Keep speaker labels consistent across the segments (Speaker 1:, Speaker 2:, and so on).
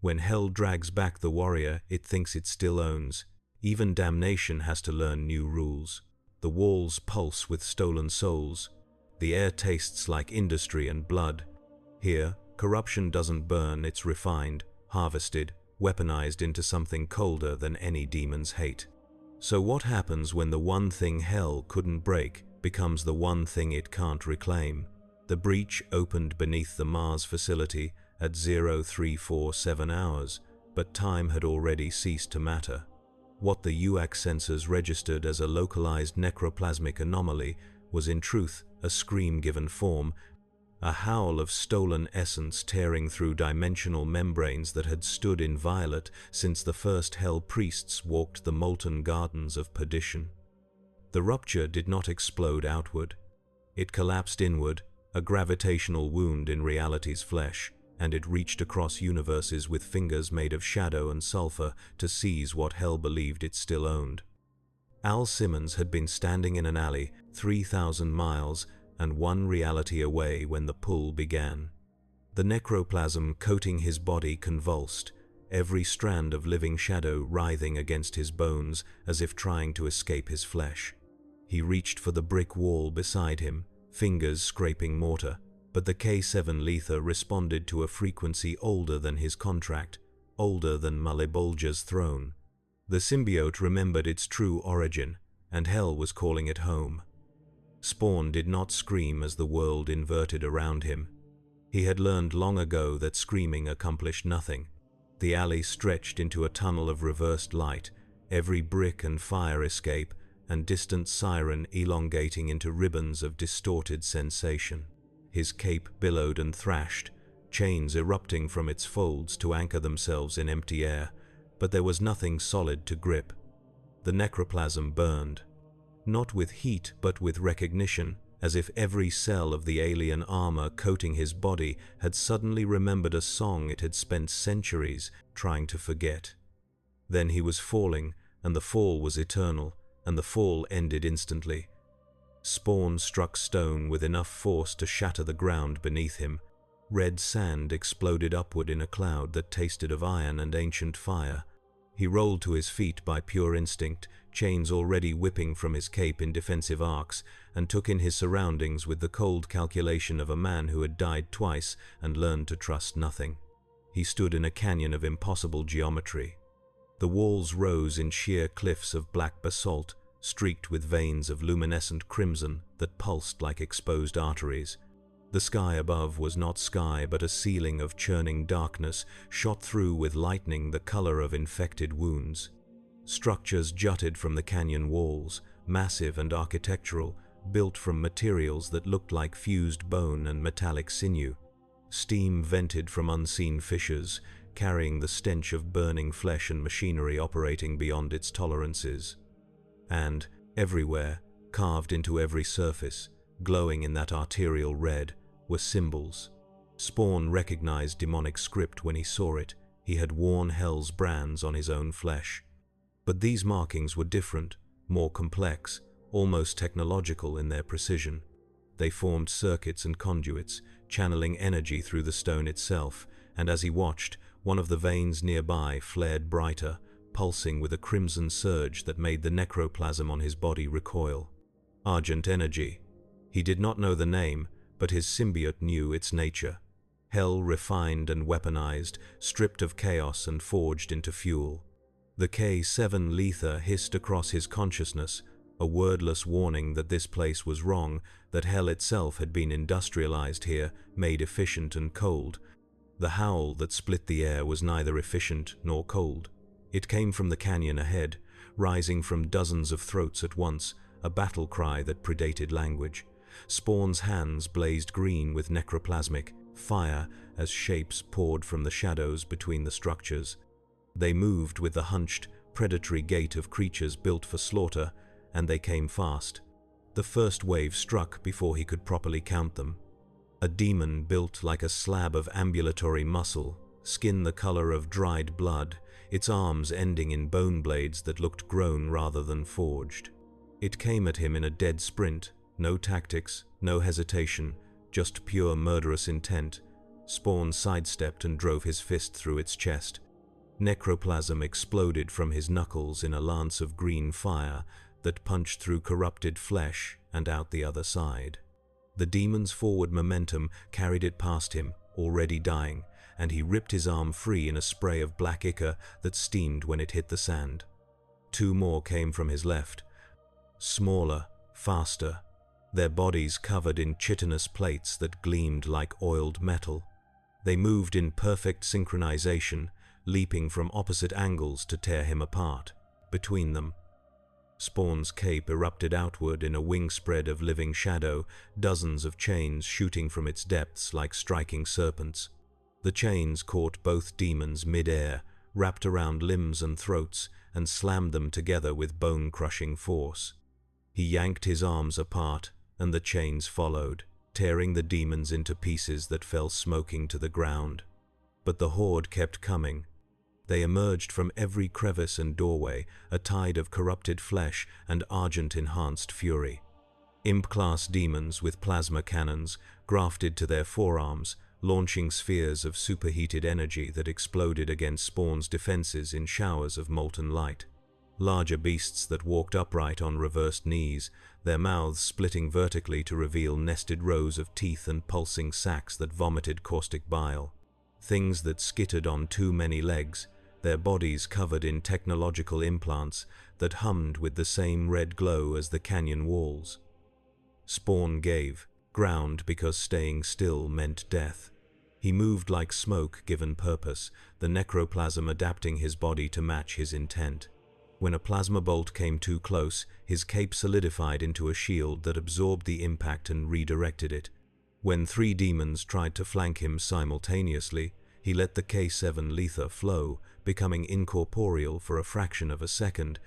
Speaker 1: When hell drags back the warrior it thinks it still owns. Even damnation has to learn new rules. The walls pulse with stolen souls. The air tastes like industry and blood. Here, corruption doesn't burn, it's refined, harvested, weaponized into something colder than any demon's hate. So what happens when the one thing hell couldn't break becomes the one thing it can't reclaim? The breach opened beneath the Mars facility at 0347 hours, but time had already ceased to matter. What the UAC sensors registered as a localized necroplasmic anomaly was in truth a scream given form, a howl of stolen essence tearing through dimensional membranes that had stood inviolate since the first hell priests walked the molten gardens of perdition. The rupture did not explode outward. It collapsed inward, a gravitational wound in reality's flesh, and it reached across universes with fingers made of shadow and sulfur to seize what hell believed it still owned. Al Simmons had been standing in an alley 3,000 miles and one reality away when the pull began. The necroplasm coating his body convulsed, every strand of living shadow writhing against his bones as if trying to escape his flesh. He reached for the brick wall beside him, fingers scraping mortar, but the K7 Letha responded to a frequency older than his contract, older than Malebolgia's throne. The symbiote remembered its true origin, and hell was calling it home. Spawn did not scream as the world inverted around him. He had learned long ago that screaming accomplished nothing. The alley stretched into a tunnel of reversed light, every brick and fire escape and distant siren elongating into ribbons of distorted sensation. His cape billowed and thrashed, chains erupting from its folds to anchor themselves in empty air, but there was nothing solid to grip. The necroplasm burned, not with heat but with recognition, as if every cell of the alien armor coating his body had suddenly remembered a song it had spent centuries trying to forget. Then he was falling, and the fall was eternal, and the fall ended instantly. Spawn struck stone with enough force to shatter the ground beneath him. Red sand exploded upward in a cloud that tasted of iron and ancient fire. He rolled to his feet by pure instinct, chains already whipping from his cape in defensive arcs, and took in his surroundings with the cold calculation of a man who had died twice and learned to trust nothing. He stood in a canyon of impossible geometry. The walls rose in sheer cliffs of black basalt, streaked with veins of luminescent crimson that pulsed like exposed arteries. The sky above was not sky but a ceiling of churning darkness, shot through with lightning the color of infected wounds. Structures jutted from the canyon walls, massive and architectural, built from materials that looked like fused bone and metallic sinew. Steam vented from unseen fissures, carrying the stench of burning flesh and machinery operating beyond its tolerances. And, everywhere, carved into every surface, glowing in that arterial red, were symbols. Spawn recognized demonic script when he saw it. He had worn Hell's brands on his own flesh. But these markings were different, more complex, almost technological in their precision. They formed circuits and conduits, channeling energy through the stone itself, and as he watched, one of the veins nearby flared brighter, pulsing with a crimson surge that made the necroplasm on his body recoil. Argent energy. He did not know the name, but his symbiote knew its nature. Hell refined and weaponized, stripped of chaos and forged into fuel. The K7 Letha hissed across his consciousness, a wordless warning that this place was wrong, that hell itself had been industrialized here, made efficient and cold. The howl that split the air was neither efficient nor cold. It came from the canyon ahead, rising from dozens of throats at once, a battle cry that predated language. Spawn's hands blazed green with necroplasmic fire as shapes poured from the shadows between the structures. They moved with the hunched, predatory gait of creatures built for slaughter, and they came fast. The first wave struck before he could properly count them. A demon built like a slab of ambulatory muscle, skin the color of dried blood, its arms ending in bone blades that looked grown rather than forged. It came at him in a dead sprint, no tactics, no hesitation, just pure murderous intent. Spawn sidestepped and drove his fist through its chest. Necroplasm exploded from his knuckles in a lance of green fire that punched through corrupted flesh and out the other side. The demon's forward momentum carried it past him, already dying, and he ripped his arm free in a spray of black ichor that steamed when it hit the sand. Two more came from his left, smaller, faster, their bodies covered in chitinous plates that gleamed like oiled metal. They moved in perfect synchronization, leaping from opposite angles to tear him apart. Between them, Spawn's cape erupted outward in a wing spread of living shadow, dozens of chains shooting from its depths like striking serpents. The chains caught both demons mid-air, wrapped around limbs and throats, and slammed them together with bone-crushing force. He yanked his arms apart, and the chains followed, tearing the demons into pieces that fell smoking to the ground. But the horde kept coming. They emerged from every crevice and doorway, a tide of corrupted flesh and argent-enhanced fury. Imp-class demons with plasma cannons grafted to their forearms, launching spheres of superheated energy that exploded against Spawn's defenses in showers of molten light. Larger beasts that walked upright on reversed knees, their mouths splitting vertically to reveal nested rows of teeth and pulsing sacs that vomited caustic bile. Things that skittered on too many legs, their bodies covered in technological implants that hummed with the same red glow as the canyon walls. Spawn gave ground because staying still meant death. He moved like smoke given purpose, the necroplasm adapting his body to match his intent. When a plasma bolt came too close, his cape solidified into a shield that absorbed the impact and redirected it. When three demons tried to flank him simultaneously, he let the K7 letha flow, becoming incorporeal for a fraction of a second,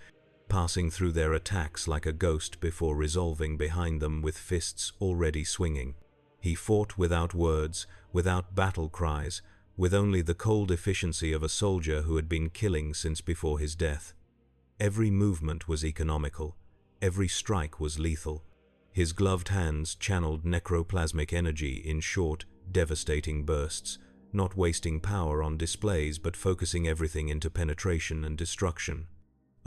Speaker 1: passing through their attacks like a ghost before resolving behind them with fists already swinging. He fought without words, without battle cries, with only the cold efficiency of a soldier who had been killing since before his death. Every movement was economical. Every strike was lethal. His gloved hands channeled necroplasmic energy in short, devastating bursts, not wasting power on displays but focusing everything into penetration and destruction.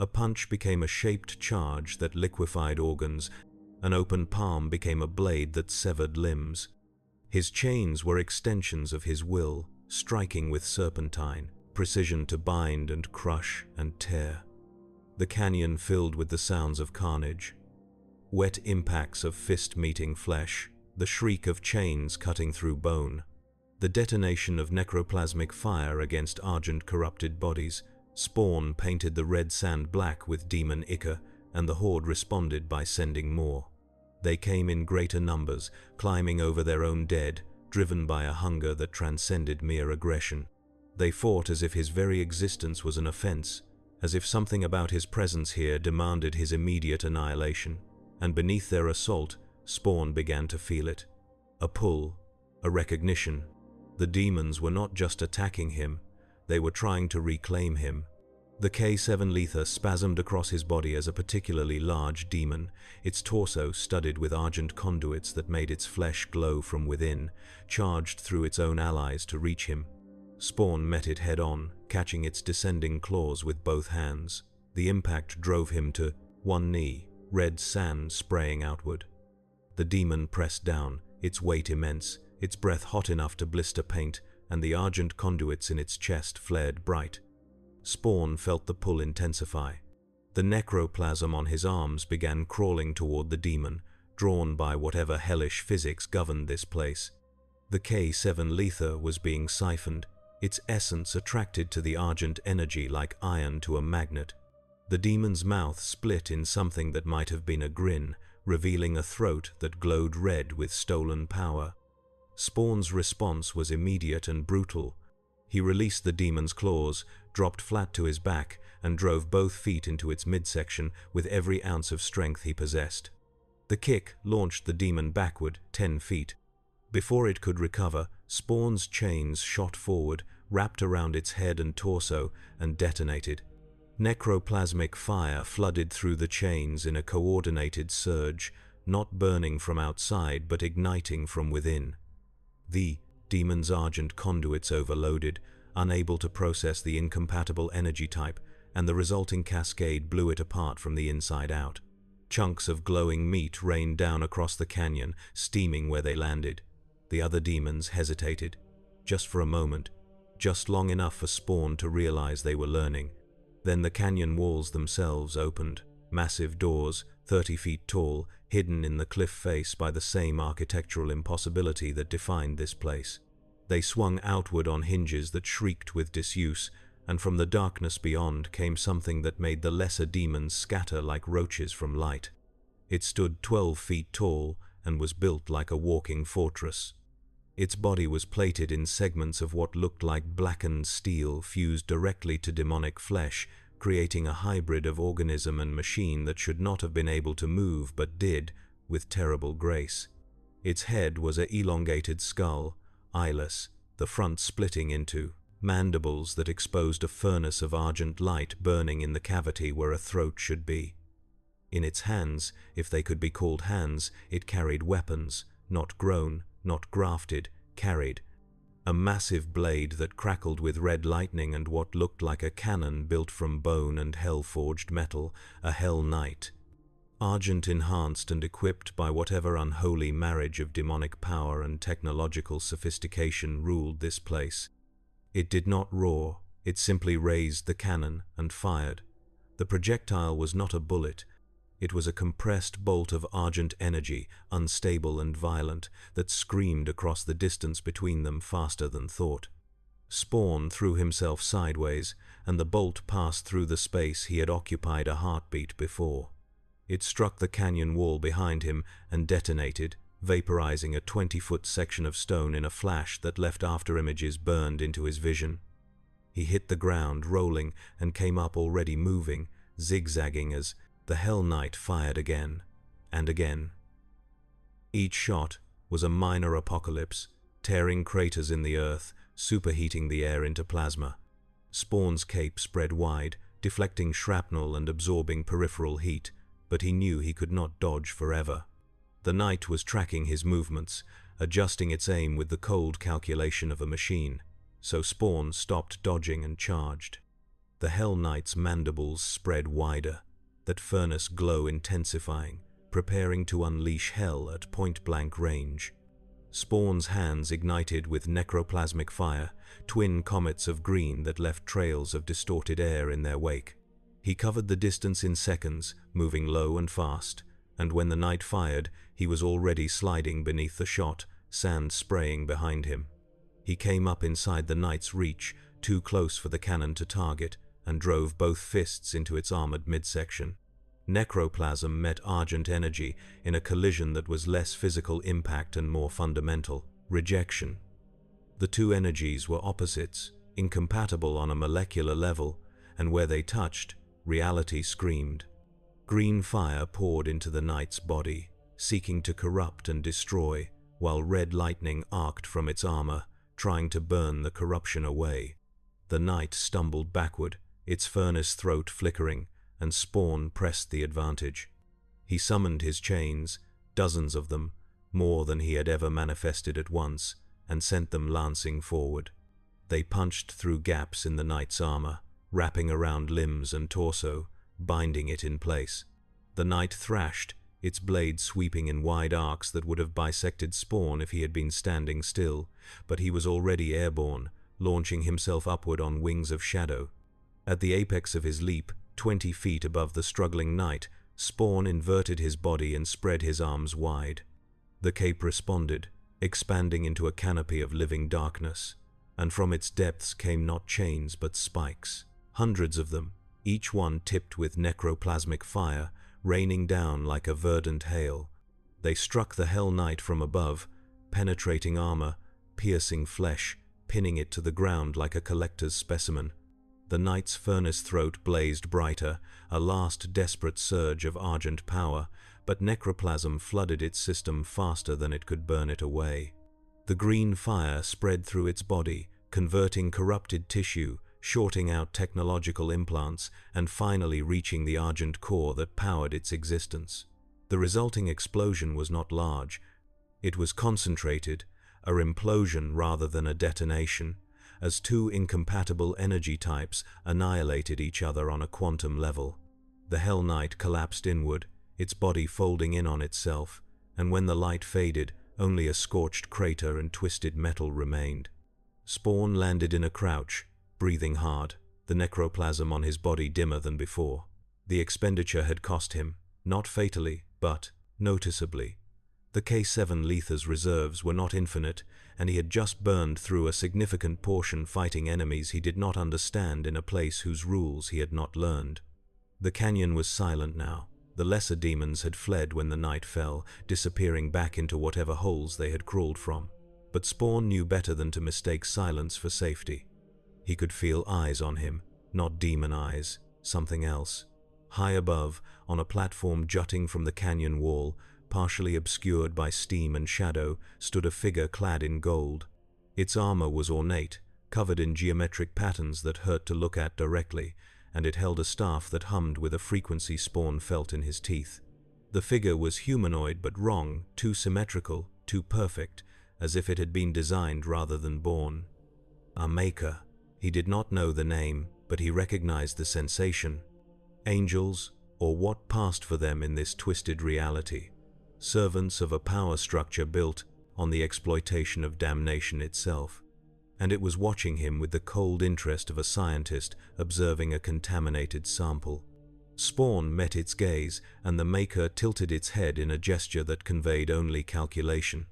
Speaker 1: A punch became a shaped charge that liquefied organs. An open palm became a blade that severed limbs. His chains were extensions of his will, striking with serpentine, precision to bind and crush and tear. The canyon filled with the sounds of carnage. Wet impacts of fist meeting flesh, the shriek of chains cutting through bone, the detonation of necroplasmic fire against argent-corrupted bodies. Spawn painted the red sand black with demon ichor, and the horde responded by sending more. They came in greater numbers, climbing over their own dead, driven by a hunger that transcended mere aggression. They fought as if his very existence was an offense, as if something about his presence here demanded his immediate annihilation, and beneath their assault, Spawn began to feel it. A pull, a recognition. The demons were not just attacking him, they were trying to reclaim him. The K7 letha spasmed across his body as a particularly large demon, its torso studded with argent conduits that made its flesh glow from within, charged through its own allies to reach him. Spawn met it head-on, catching its descending claws with both hands. The impact drove him to one knee, red sand spraying outward. The demon pressed down, its weight immense, its breath hot enough to blister paint, and the argent conduits in its chest flared bright. Spawn felt the pull intensify. The necroplasm on his arms began crawling toward the demon, drawn by whatever hellish physics governed this place. The K7 letha was being siphoned, its essence attracted to the argent energy like iron to a magnet. The demon's mouth split in something that might have been a grin, revealing a throat that glowed red with stolen power. Spawn's response was immediate and brutal. He released the demon's claws, dropped flat to his back, and drove both feet into its midsection with every ounce of strength he possessed. The kick launched the demon backward 10 feet. Before it could recover, Spawn's chains shot forward, wrapped around its head and torso, and detonated. Necroplasmic fire flooded through the chains in a coordinated surge, not burning from outside but igniting from within. The Demon's Argent conduits overloaded, unable to process the incompatible energy type, and the resulting cascade blew it apart from the inside out. Chunks of glowing meat rained down across the canyon, steaming where they landed. The other demons hesitated, just for a moment, just long enough for Spawn to realize they were learning. Then the canyon walls themselves opened, massive doors, 30 feet tall, hidden in the cliff face by the same architectural impossibility that defined this place. They swung outward on hinges that shrieked with disuse, and from the darkness beyond came something that made the lesser demons scatter like roaches from light. It stood 12 feet tall and was built like a walking fortress. Its body was plated in segments of what looked like blackened steel fused directly to demonic flesh, creating a hybrid of organism and machine that should not have been able to move but did, with terrible grace. Its head was an elongated skull, eyeless, the front splitting into mandibles that exposed a furnace of argent light burning in the cavity where a throat should be. In its hands, if they could be called hands, it carried weapons, not grown, not grafted, carried. A massive blade that crackled with red lightning and what looked like a cannon built from bone and hell-forged metal, a Hell Knight. Argent enhanced and equipped by whatever unholy marriage of demonic power and technological sophistication ruled this place. It did not roar, it simply raised the cannon and fired. The projectile was not a bullet. It was a compressed bolt of argent energy, unstable and violent, that screamed across the distance between them faster than thought. Spawn threw himself sideways, and the bolt passed through the space he had occupied a heartbeat before. It struck the canyon wall behind him and detonated, vaporizing a 20-foot section of stone in a flash that left afterimages burned into his vision. He hit the ground, rolling, and came up already moving, zigzagging as the Hell Knight fired again and again. Each shot was a minor apocalypse, tearing craters in the earth, superheating the air into plasma. Spawn's cape spread wide, deflecting shrapnel and absorbing peripheral heat, but he knew he could not dodge forever. The Knight was tracking his movements, adjusting its aim with the cold calculation of a machine, so Spawn stopped dodging and charged. The Hell Knight's mandibles spread wider, that furnace glow intensifying, preparing to unleash hell at point-blank range. Spawn's hands ignited with necroplasmic fire, twin comets of green that left trails of distorted air in their wake. He covered the distance in seconds, moving low and fast, and when the Knight fired, he was already sliding beneath the shot, sand spraying behind him. He came up inside the Knight's reach, too close for the cannon to target, and drove both fists into its armored midsection. Necroplasm met argent energy in a collision that was less physical impact and more fundamental rejection. The two energies were opposites, incompatible on a molecular level, and where they touched, reality screamed. Green fire poured into the Knight's body, seeking to corrupt and destroy, while red lightning arced from its armor, trying to burn the corruption away. The Knight stumbled backward, its furnace throat flickering, and Spawn pressed the advantage. He summoned his chains, dozens of them, more than he had ever manifested at once, and sent them lancing forward. They punched through gaps in the Knight's armor, wrapping around limbs and torso, binding it in place. The Knight thrashed, its blade sweeping in wide arcs that would have bisected Spawn if he had been standing still, but he was already airborne, launching himself upward on wings of shadow. At the apex of his leap, 20 feet above the struggling Knight, Spawn inverted his body and spread his arms wide. The cape responded, expanding into a canopy of living darkness, and from its depths came not chains but spikes, hundreds of them, each one tipped with necroplasmic fire, raining down like a verdant hail. They struck the Hell Knight from above, penetrating armor, piercing flesh, pinning it to the ground like a collector's specimen. The Knight's furnace throat blazed brighter, a last desperate surge of argent power, but necroplasm flooded its system faster than it could burn it away. The green fire spread through its body, converting corrupted tissue, shorting out technological implants, and finally reaching the argent core that powered its existence. The resulting explosion was not large. It was concentrated, a implosion rather than a detonation, as two incompatible energy types annihilated each other on a quantum level. The Hell Knight collapsed inward, its body folding in on itself, and when the light faded, only a scorched crater and twisted metal remained. Spawn landed in a crouch, breathing hard, the necroplasm on his body dimmer than before. The expenditure had cost him, not fatally, but noticeably. The K7 Letha's reserves were not infinite, and he had just burned through a significant portion fighting enemies he did not understand in a place whose rules he had not learned. The canyon was silent now. The lesser demons had fled when the night fell, disappearing back into whatever holes they had crawled from. But Spawn knew better than to mistake silence for safety. He could feel eyes on him, not demon eyes, something else. High above, on a platform jutting from the canyon wall, partially obscured by steam and shadow, stood a figure clad in gold. Its armor was ornate, covered in geometric patterns that hurt to look at directly, and it held a staff that hummed with a frequency Spawn felt in his teeth. The figure was humanoid but wrong, too symmetrical, too perfect, as if it had been designed rather than born. A maker. He did not know the name, but he recognized the sensation. Angels, or what passed for them in this twisted reality. Servants of a power structure built on the exploitation of damnation itself. And it was watching him with the cold interest of a scientist observing a contaminated sample. Spawn met its gaze, and the maker tilted its head in a gesture that conveyed only calculation.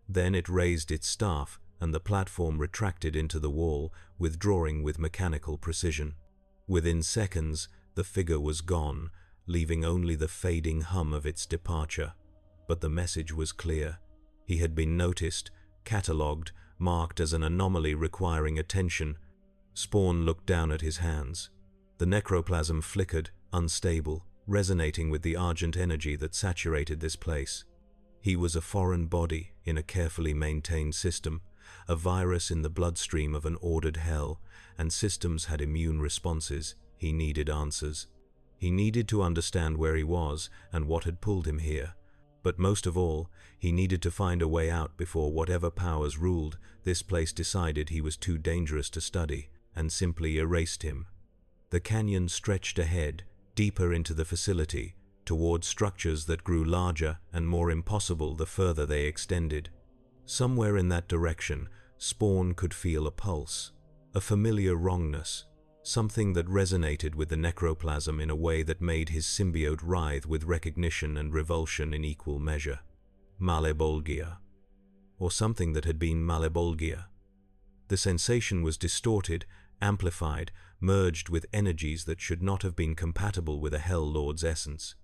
Speaker 1: Then it raised its staff, and the platform retracted into the wall, withdrawing with mechanical precision. Within seconds, the figure was gone, leaving only the fading hum of its departure. But the message was clear. He had been noticed, catalogued, marked as an anomaly requiring attention. Spawn looked down at his hands. The necroplasm flickered, unstable, resonating with the argent energy that saturated this place. He was a foreign body in a carefully maintained system, a virus in the bloodstream of an ordered hell, and systems had immune responses. He needed answers. He needed to understand where he was and what had pulled him here. But most of all, he needed to find a way out before whatever powers ruled this place decided he was too dangerous to study and simply erased him. The canyon stretched ahead, deeper into the facility, toward structures that grew larger and more impossible the further they extended. Somewhere in that direction, Spawn could feel a pulse, a familiar wrongness, something that resonated with the necroplasm in a way that made his symbiote writhe with recognition and revulsion in equal measure. Malebolgia. Or something that had been malebolgia. The sensation was distorted, amplified, merged with energies that should not have been compatible with a Hell Lord's essence.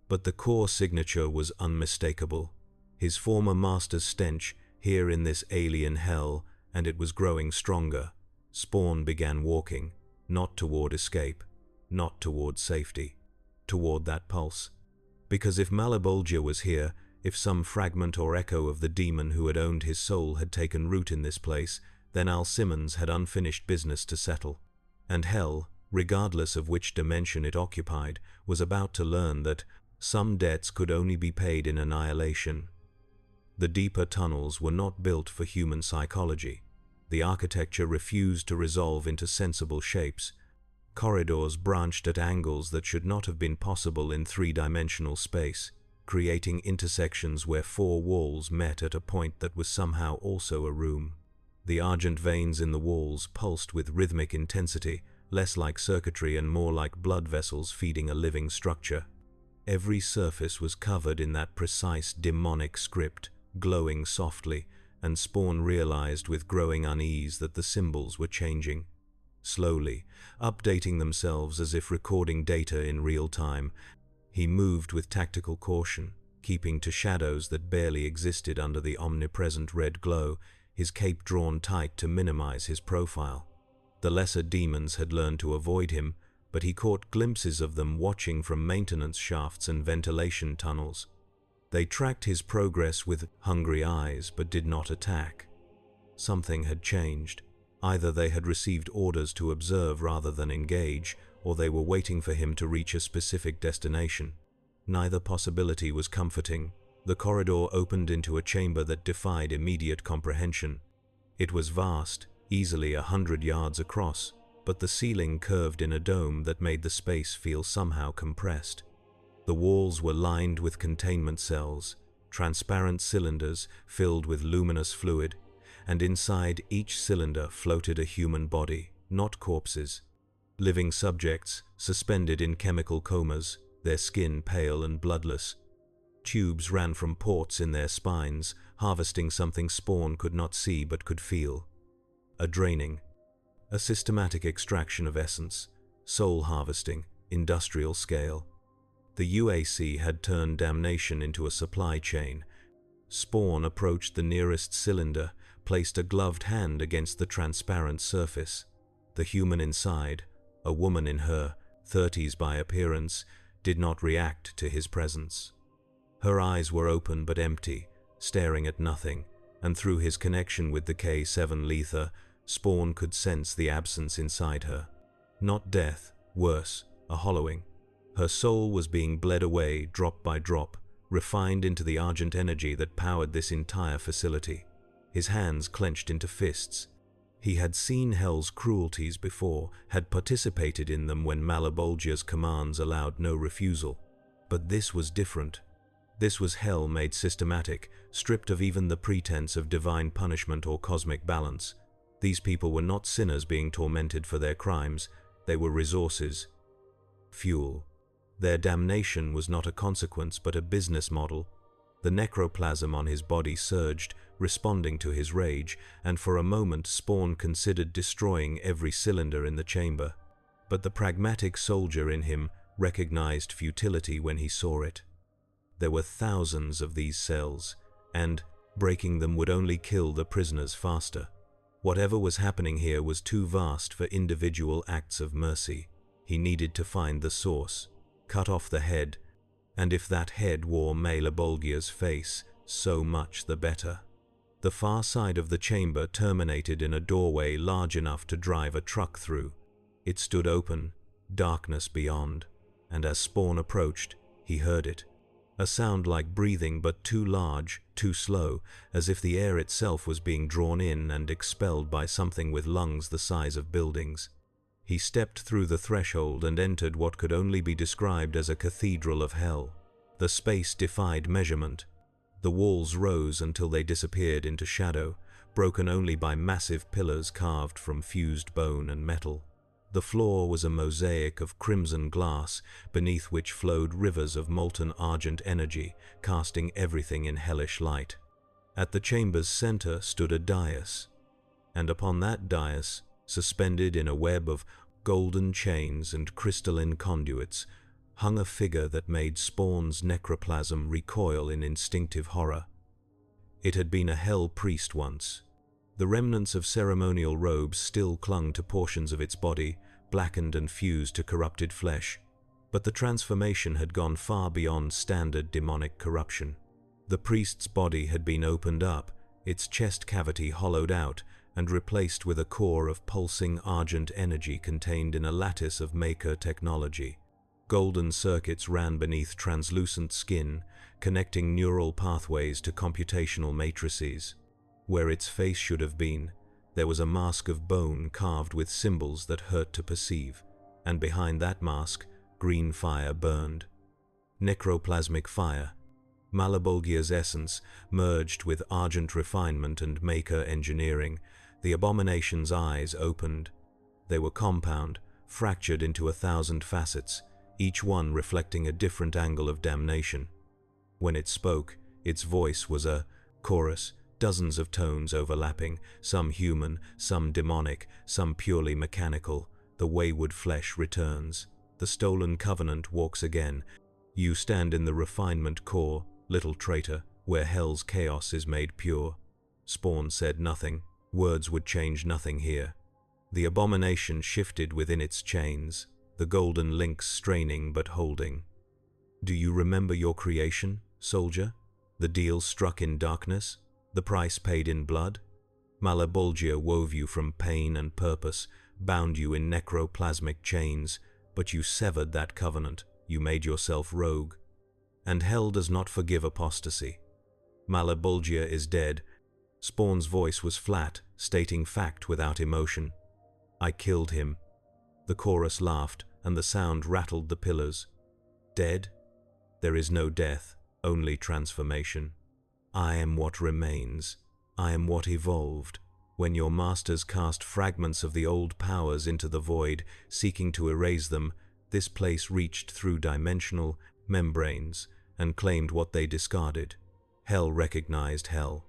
Speaker 1: But the core signature was unmistakable. His former master's stench, here in this alien hell, and it was growing stronger. Spawn began walking, not toward escape, not toward safety, toward that pulse. Because if Malebolgia was here, if some fragment or echo of the demon who had owned his soul had taken root in this place, then Al Simmons had unfinished business to settle. And hell, regardless of which dimension it occupied, was about to learn that some debts could only be paid in annihilation. The deeper tunnels were not built for human psychology. The architecture refused to resolve into sensible shapes. Corridors branched at angles that should not have been possible in three-dimensional space, creating intersections where four walls met at a point that was somehow also a room. The argent veins in the walls pulsed with rhythmic intensity, less like circuitry and more like blood vessels feeding a living structure. Every surface was covered in that precise demonic script, glowing softly, and Spawn realized with growing unease that the symbols were changing. Slowly, updating themselves as if recording data in real time, he moved with tactical caution, keeping to shadows that barely existed under the omnipresent red glow, his cape drawn tight to minimize his profile. The lesser demons had learned to avoid him, but he caught glimpses of them watching from maintenance shafts and ventilation tunnels. They tracked his progress with hungry eyes but did not attack. Something had changed. Either they had received orders to observe rather than engage, or they were waiting for him to reach a specific destination. Neither possibility was comforting. The corridor opened into a chamber that defied immediate comprehension. It was vast, easily 100 yards across, but the ceiling curved in a dome that made the space feel somehow compressed. The walls were lined with containment cells, transparent cylinders filled with luminous fluid, and inside each cylinder floated a human body, not corpses. Living subjects, suspended in chemical comas, their skin pale and bloodless. Tubes ran from ports in their spines, harvesting something Spawn could not see but could feel. A draining. A systematic extraction of essence, soul harvesting, industrial scale. The UAC had turned damnation into a supply chain. Spawn approached the nearest cylinder, placed a gloved hand against the transparent surface. The human inside, a woman in her 30s by appearance, did not react to his presence. Her eyes were open but empty, staring at nothing, and through his connection with the K7 Letha, Spawn could sense the absence inside her. Not death, worse, a hollowing. Her soul was being bled away drop by drop, refined into the argent energy that powered this entire facility. His hands clenched into fists. He had seen Hell's cruelties before, had participated in them when Malebolgia's commands allowed no refusal. But this was different. This was Hell made systematic, stripped of even the pretense of divine punishment or cosmic balance. These people were not sinners being tormented for their crimes, they were resources. Fuel. Their damnation was not a consequence but a business model. The necroplasm on his body surged, responding to his rage, and for a moment Spawn considered destroying every cylinder in the chamber. But the pragmatic soldier in him recognized futility when he saw it. There were thousands of these cells, and breaking them would only kill the prisoners faster. Whatever was happening here was too vast for individual acts of mercy. He needed to find the source, cut off the head, and if that head wore Malebolgia's face, so much the better. The far side of the chamber terminated in a doorway large enough to drive a truck through. It stood open, darkness beyond, and as Spawn approached, he heard it. A sound like breathing but too large, too slow, as if the air itself was being drawn in and expelled by something with lungs the size of buildings. He stepped through the threshold and entered what could only be described as a cathedral of hell. The space defied measurement. The walls rose until they disappeared into shadow, broken only by massive pillars carved from fused bone and metal. The floor was a mosaic of crimson glass, beneath which flowed rivers of molten argent energy, casting everything in hellish light. At the chamber's center stood a dais, and upon that dais, suspended in a web of golden chains and crystalline conduits, hung a figure that made Spawn's necroplasm recoil in instinctive horror. It had been a hell priest once. The remnants of ceremonial robes still clung to portions of its body, blackened and fused to corrupted flesh, but the transformation had gone far beyond standard demonic corruption. The priest's body had been opened up, its chest cavity hollowed out, and replaced with a core of pulsing argent energy contained in a lattice of Maker technology. Golden circuits ran beneath translucent skin, connecting neural pathways to computational matrices. Where its face should have been, there was a mask of bone carved with symbols that hurt to perceive, and behind that mask, green fire burned. Necroplasmic fire, Malebolgia's essence, merged with argent refinement and Maker engineering. The abomination's eyes opened. They were compound, fractured into 1,000 facets, each one reflecting a different angle of damnation. When it spoke, its voice was a chorus, dozens of tones overlapping, some human, some demonic, some purely mechanical. The wayward flesh returns. The stolen covenant walks again. You stand in the refinement core, little traitor, where hell's chaos is made pure. Spawn said nothing. Words would change nothing here. The abomination shifted within its chains, the golden links straining but holding. Do you remember your creation, soldier? The deal struck in darkness? The price paid in blood? Malebolgia wove you from pain and purpose, bound you in necroplasmic chains, but you severed that covenant, you made yourself rogue. And hell does not forgive apostasy. Malebolgia is dead. Spawn's voice was flat, stating fact without emotion. I killed him. The chorus laughed, and the sound rattled the pillars. Dead? There is no death, only transformation. I am what remains. I am what evolved. When your masters cast fragments of the old powers into the void, seeking to erase them, this place reached through dimensional membranes and claimed what they discarded. Hell recognized hell.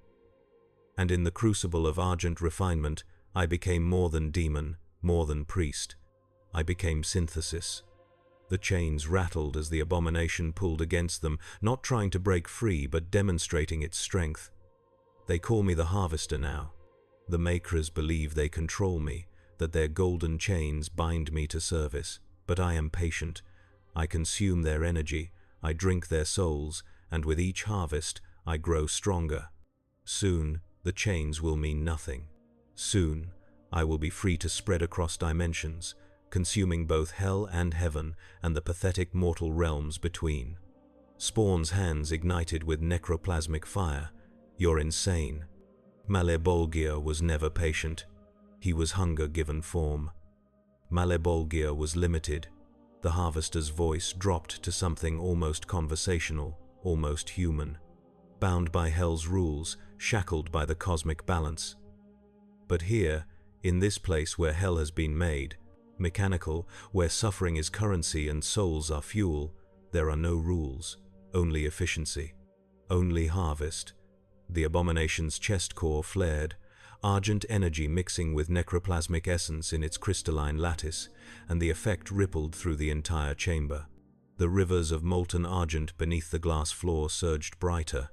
Speaker 1: And in the crucible of argent refinement, I became more than demon, more than priest. I became synthesis. The chains rattled as the abomination pulled against them, not trying to break free, but demonstrating its strength. They call me the Harvester now. The Makers believe they control me, that their golden chains bind me to service. But I am patient. I consume their energy, I drink their souls, and with each harvest, I grow stronger. Soon, the chains will mean nothing. Soon, I will be free to spread across dimensions, consuming both hell and heaven and the pathetic mortal realms between. Spawn's hands ignited with necroplasmic fire. You're insane. Malebolgia was never patient. He was hunger given form. Malebolgia was limited. The Harvester's voice dropped to something almost conversational, almost human. Bound by hell's rules, shackled by the cosmic balance. But here, in this place where hell has been made, mechanical, where suffering is currency and souls are fuel, there are no rules, only efficiency, only harvest. The abomination's chest core flared, argent energy mixing with necroplasmic essence in its crystalline lattice, and the effect rippled through the entire chamber. The rivers of molten argent beneath the glass floor surged brighter.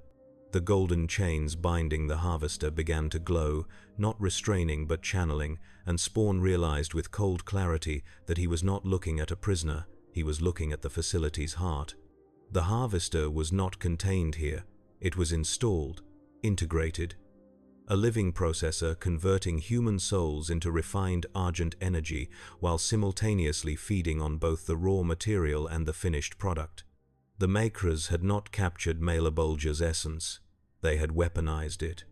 Speaker 1: The golden chains binding the Harvester began to glow, not restraining but channeling, and Spawn realized with cold clarity that he was not looking at a prisoner, he was looking at the facility's heart. The Harvester was not contained here, it was installed, integrated. A living processor converting human souls into refined argent energy while simultaneously feeding on both the raw material and the finished product. The Makers had not captured Malebolgia's essence, they had weaponized it.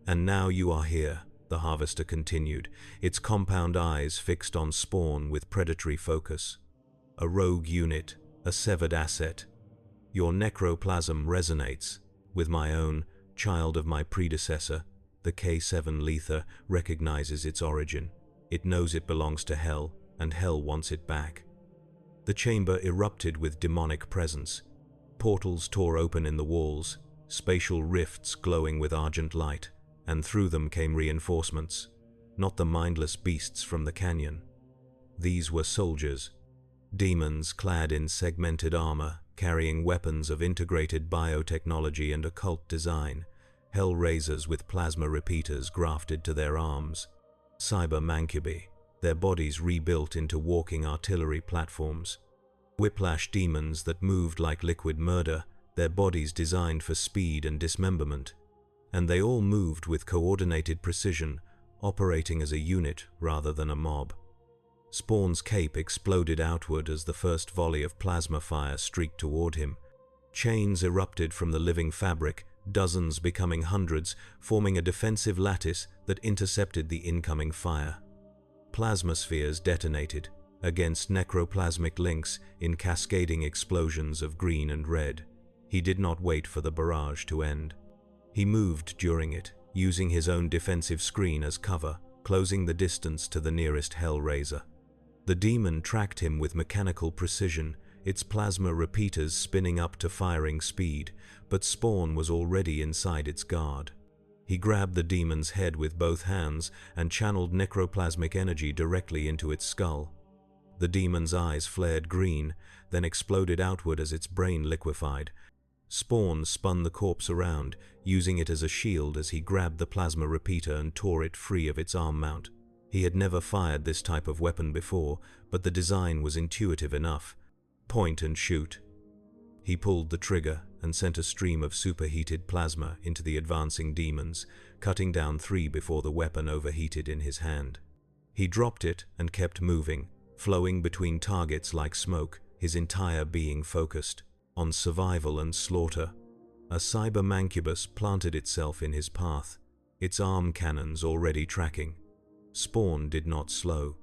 Speaker 1: And now you are here, the Harvester continued, its compound eyes fixed on Spawn with predatory focus. A rogue unit, a severed asset. Your necroplasm resonates with my own, child of my predecessor. The K7 Lether recognizes its origin. It knows it belongs to Hell, and Hell wants it back. The chamber erupted with demonic presence. Portals tore open in the walls, spatial rifts glowing with argent light, and through them came reinforcements, not the mindless beasts from the canyon. These were soldiers, demons clad in segmented armor, carrying weapons of integrated biotechnology and occult design, Hellraisers with plasma repeaters grafted to their arms, cyber mancubi, their bodies rebuilt into walking artillery platforms, whiplash demons that moved like liquid murder, their bodies designed for speed and dismemberment, and they all moved with coordinated precision, operating as a unit rather than a mob. Spawn's cape exploded outward as the first volley of plasma fire streaked toward him. Chains erupted from the living fabric, dozens becoming hundreds, forming a defensive lattice that intercepted the incoming fire. Plasma spheres detonated against necroplasmic links in cascading explosions of green and red. He did not wait for the barrage to end. He moved during it, using his own defensive screen as cover, closing the distance to the nearest Hellraiser. The demon tracked him with mechanical precision, its plasma repeaters spinning up to firing speed, but Spawn was already inside its guard. He grabbed the demon's head with both hands and channeled necroplasmic energy directly into its skull. The demon's eyes flared green, then exploded outward as its brain liquefied. Spawn spun the corpse around, using it as a shield as he grabbed the plasma repeater and tore it free of its arm mount. He had never fired this type of weapon before, but the design was intuitive enough. Point and shoot. He pulled the trigger and sent a stream of superheated plasma into the advancing demons, cutting down 3 before the weapon overheated in his hand. He dropped it and kept moving, flowing between targets like smoke, his entire being focused on survival and slaughter. A cyber mancubus planted itself in his path, its arm cannons already tracking. Spawn did not slow.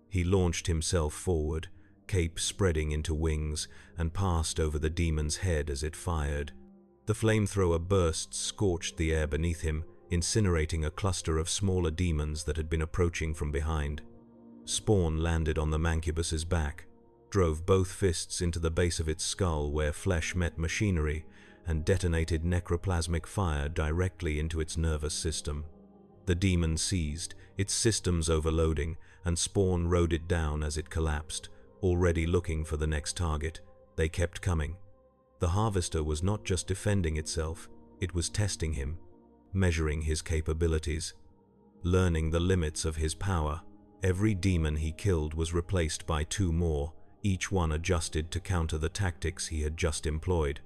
Speaker 1: He launched himself forward, cape spreading into wings, and passed over the demon's head as it fired. The flamethrower bursts scorched the air beneath him, incinerating a cluster of smaller demons that had been approaching from behind. Spawn landed on the mancubus's back, drove both fists into the base of its skull where flesh met machinery, and detonated necroplasmic fire directly into its nervous system. The demon seized, its systems overloading, and Spawn rode it down as it collapsed, already looking for the next target. They kept coming. The Harvester was not just defending itself, it was testing him, measuring his capabilities, learning the limits of his power. Every demon he killed was replaced by 2 more, each one adjusted to counter the tactics he had just employed.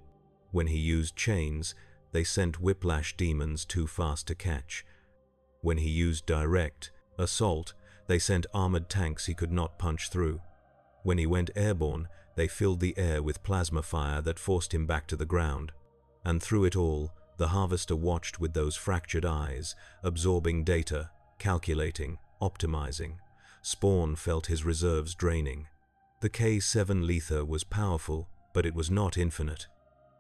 Speaker 1: When he used chains, they sent whiplash demons too fast to catch. When he used direct assault, they sent armored tanks he could not punch through. When he went airborne, they filled the air with plasma fire that forced him back to the ground. And through it all, the Harvester watched with those fractured eyes, absorbing data, calculating, optimizing. Spawn felt his reserves draining. The K7 lether was powerful, but it was not infinite.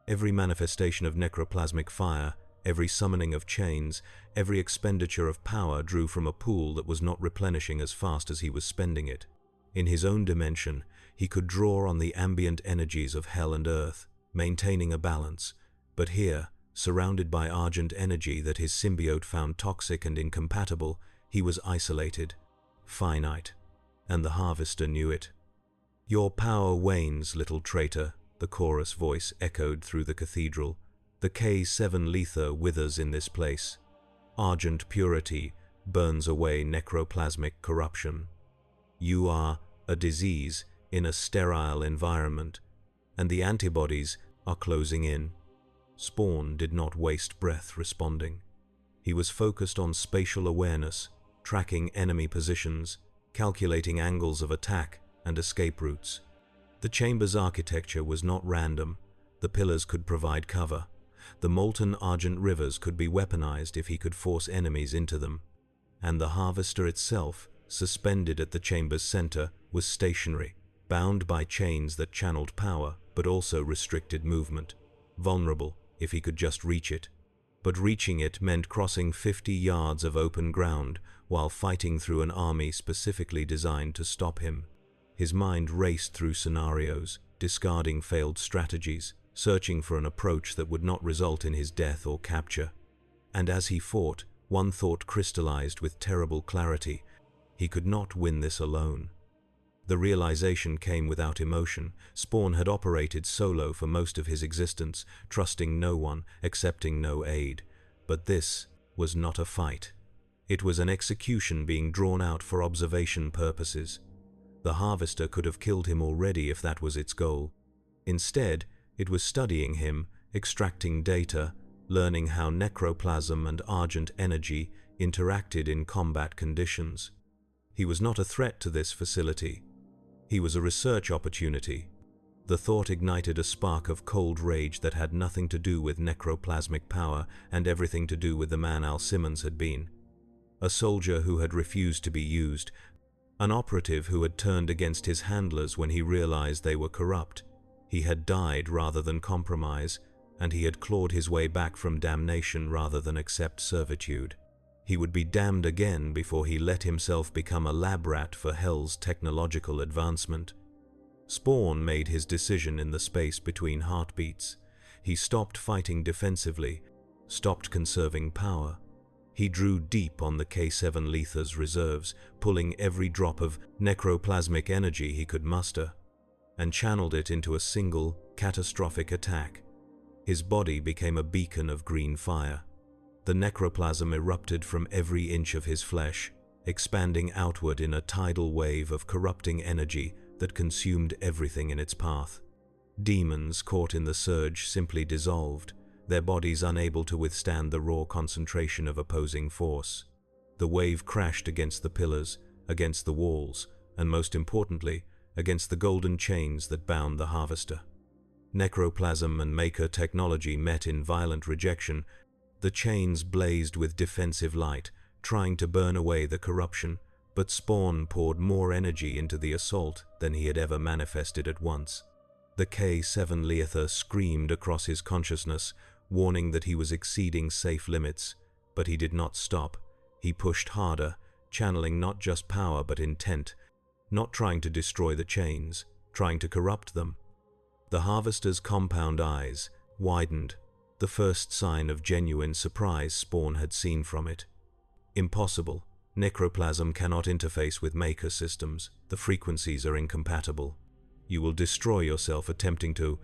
Speaker 1: Every manifestation of necroplasmic fire, every summoning of chains, every expenditure of power drew from a pool that was not replenishing as fast as he was spending it. In his own dimension, he could draw on the ambient energies of hell and earth, maintaining a balance. But here, surrounded by argent energy that his symbiote found toxic and incompatible, he was isolated, finite, and the Harvester knew it. "Your power wanes, little traitor," the chorus voice echoed through the cathedral. "The K7 lether withers in this place. Argent purity burns away necroplasmic corruption. You are a disease in a sterile environment, and the antibodies are closing in." Spawn did not waste breath responding. He was focused on spatial awareness, tracking enemy positions, calculating angles of attack and escape routes. The chamber's architecture was not random. The pillars could provide cover. The molten argent rivers could be weaponized if he could force enemies into them. And the Harvester itself, suspended at the chamber's center, was stationary, bound by chains that channeled power but also restricted movement. Vulnerable if he could just reach it. But reaching it meant crossing 50 yards of open ground while fighting through an army specifically designed to stop him. His mind raced through scenarios, discarding failed strategies, searching for an approach that would not result in his death or capture. And as he fought, one thought crystallized with terrible clarity: he could not win this alone. The realization came without emotion. Spawn had operated solo for most of his existence, trusting no one, accepting no aid. But this was not a fight. It was an execution being drawn out for observation purposes. The Harvester could have killed him already if that was its goal. Instead, it was studying him, extracting data, learning how necroplasm and argent energy interacted in combat conditions. He was not a threat to this facility. He was a research opportunity. The thought ignited a spark of cold rage that had nothing to do with necroplasmic power and everything to do with the man Al Simmons had been. A soldier who had refused to be used, an operative who had turned against his handlers when he realized they were corrupt. He had died rather than compromise, and he had clawed his way back from damnation rather than accept servitude. He would be damned again before he let himself become a lab rat for hell's technological advancement. Spawn made his decision in the space between heartbeats. He stopped fighting defensively, stopped conserving power. He drew deep on the K7 lether's reserves, pulling every drop of necroplasmic energy he could muster, and channeled it into a single, catastrophic attack. His body became a beacon of green fire. The necroplasm erupted from every inch of his flesh, expanding outward in a tidal wave of corrupting energy that consumed everything in its path. Demons caught in the surge simply dissolved, their bodies unable to withstand the raw concentration of opposing force. The wave crashed against the pillars, against the walls, and most importantly, against the golden chains that bound the Harvester. Necroplasm and maker technology met in violent rejection. The chains blazed with defensive light, trying to burn away the corruption, but Spawn poured more energy into the assault than he had ever manifested at once. The K7 Leather screamed across his consciousness, warning that he was exceeding safe limits, but he did not stop. He pushed harder, channeling not just power but intent, not trying to destroy the chains, trying to corrupt them. The Harvester's compound eyes widened, the first sign of genuine surprise Spawn had seen from it. Impossible. Necroplasm cannot interface with maker systems. The frequencies are incompatible. You will destroy yourself attempting to.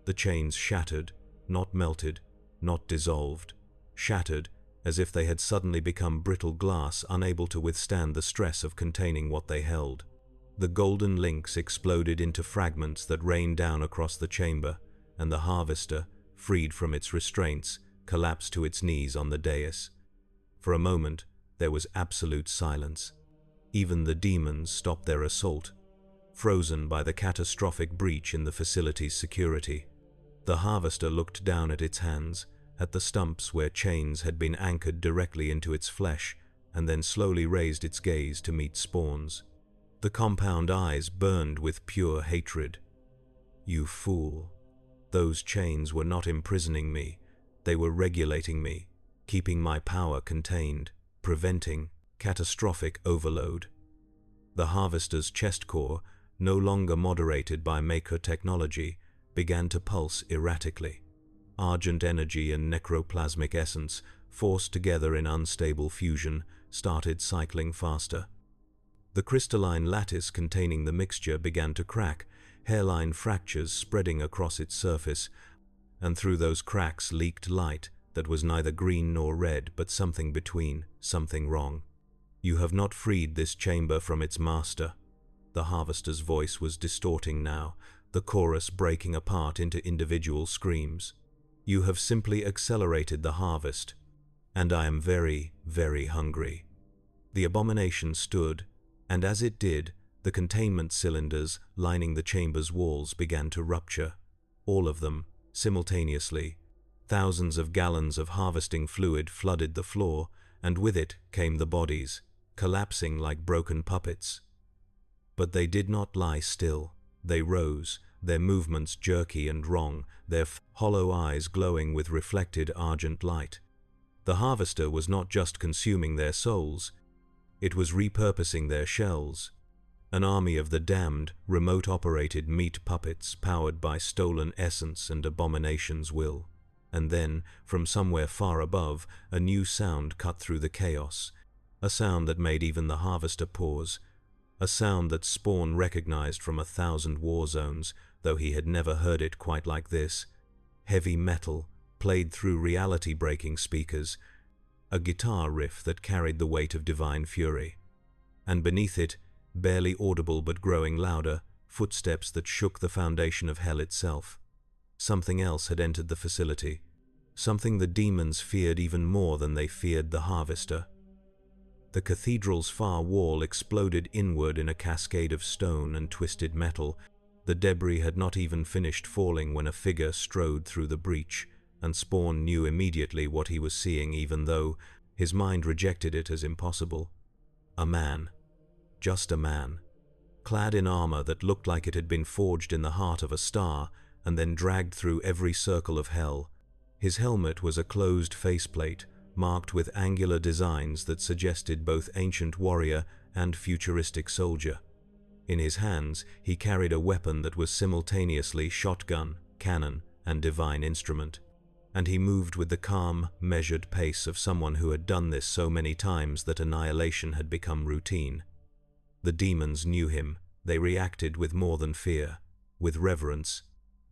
Speaker 1: The chains shattered, not melted, not dissolved. Shattered, as if they had suddenly become brittle glass, unable to withstand the stress of containing what they held. The golden links exploded into fragments that rained down across the chamber, and the Harvester, freed from its restraints, collapsed to its knees on the dais. For a moment, there was absolute silence. Even the demons stopped their assault, frozen by the catastrophic breach in the facility's security. The Harvester looked down at its hands, at the stumps where chains had been anchored directly into its flesh, and then slowly raised its gaze to meet Spawn's. The compound eyes burned with pure hatred. "You fool. Those chains were not imprisoning me. They were regulating me, keeping my power contained, preventing catastrophic overload." The Harvester's chest core, no longer moderated by maker technology, began to pulse erratically. Argent energy and necroplasmic essence, forced together in unstable fusion, started cycling faster. The crystalline lattice containing the mixture began to crack, hairline fractures spreading across its surface, and through those cracks leaked light that was neither green nor red, but something between, something wrong. "You have not freed this chamber from its master." The Harvester's voice was distorting now, the chorus breaking apart into individual screams. "You have simply accelerated the harvest, and I am very, very hungry." The abomination stood, and as it did, the containment cylinders lining the chamber's walls began to rupture. All of them, simultaneously. Thousands of gallons of harvesting fluid flooded the floor, and with it came the bodies, collapsing like broken puppets. But they did not lie still. They rose, their movements jerky and wrong, their hollow eyes glowing with reflected argent light. The Harvester was not just consuming their souls, it was repurposing their shells. An army of the damned, remote-operated meat puppets powered by stolen essence and abomination's will. And then, from somewhere far above, a new sound cut through the chaos. A sound that made even the Harvester pause. A sound that Spawn recognized from 1,000 war zones, though he had never heard it quite like this. Heavy metal, played through reality-breaking speakers. A guitar riff that carried the weight of divine fury. And beneath it, barely audible but growing louder, footsteps that shook the foundation of hell itself. Something else had entered the facility. Something the demons feared even more than they feared the Harvester. The cathedral's far wall exploded inward in a cascade of stone and twisted metal. The debris had not even finished falling when a figure strode through the breach, and Spawn knew immediately what he was seeing, even though his mind rejected it as impossible. A man. Just a man. Clad in armor that looked like it had been forged in the heart of a star and then dragged through every circle of hell. His helmet was a closed faceplate, marked with angular designs that suggested both ancient warrior and futuristic soldier. In his hands, he carried a weapon that was simultaneously shotgun, cannon, and divine instrument. And he moved with the calm, measured pace of someone who had done this so many times that annihilation had become routine. The demons knew him. They reacted with more than fear, with reverence,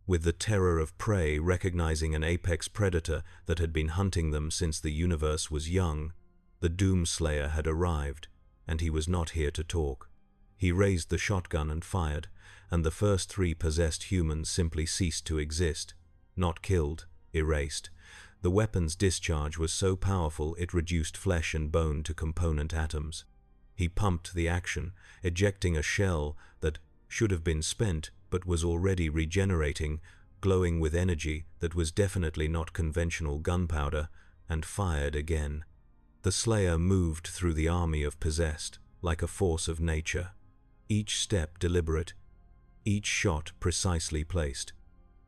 Speaker 1: with the terror of prey recognizing an apex predator that had been hunting them since the universe was young. The Doomslayer had arrived, and he was not here to talk. He raised the shotgun and fired, and the first 3 possessed humans simply ceased to exist. Not killed, erased. The weapon's discharge was so powerful it reduced flesh and bone to component atoms. He pumped the action, ejecting a shell that should have been spent but was already regenerating, glowing with energy that was definitely not conventional gunpowder, and fired again. The slayer moved through the army of possessed, like a force of nature. Each step deliberate, each shot precisely placed.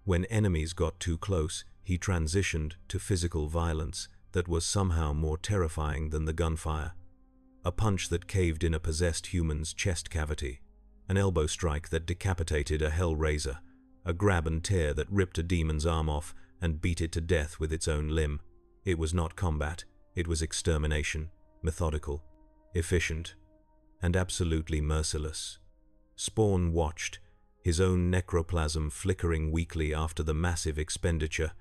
Speaker 1: When enemies got too close, he transitioned to physical violence that was somehow more terrifying than the gunfire. A punch that caved in a possessed human's chest cavity, an elbow strike that decapitated a hellraiser, a grab and tear that ripped a demon's arm off and beat it to death with its own limb. It was not combat, it was extermination, methodical, efficient, and absolutely merciless. Spawn watched, his own necroplasm flickering weakly after the massive expenditure,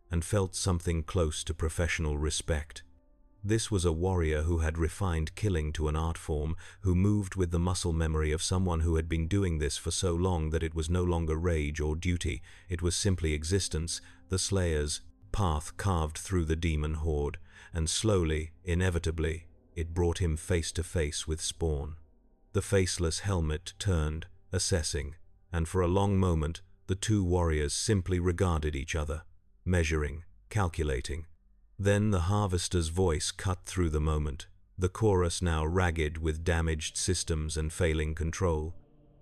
Speaker 1: and felt something close to professional respect. This was a warrior who had refined killing to an art form, who moved with the muscle memory of someone who had been doing this for so long that it was no longer rage or duty, it was simply existence, the Slayer's path carved through the demon horde, and slowly, inevitably, it brought him face to face with Spawn. The faceless helmet turned, assessing, and for a long moment the two warriors simply regarded each other, measuring, calculating. Then the harvester's voice cut through the moment, the chorus now ragged with damaged systems and failing control.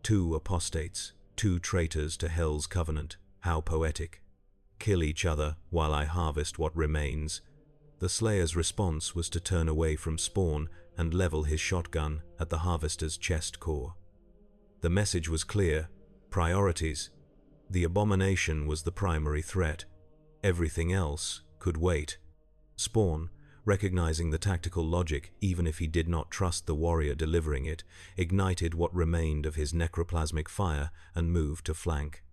Speaker 1: Two apostates, two traitors to Hell's covenant. How poetic. Kill each other while I harvest what remains. The Slayer's response was to turn away from Spawn and level his shotgun at the harvester's chest core. The message was clear. Priorities. The abomination was the primary threat. Everything else could wait. Spawn, recognizing the tactical logic even if he did not trust the warrior delivering it, ignited what remained of his necroplasmic fire and moved to flank.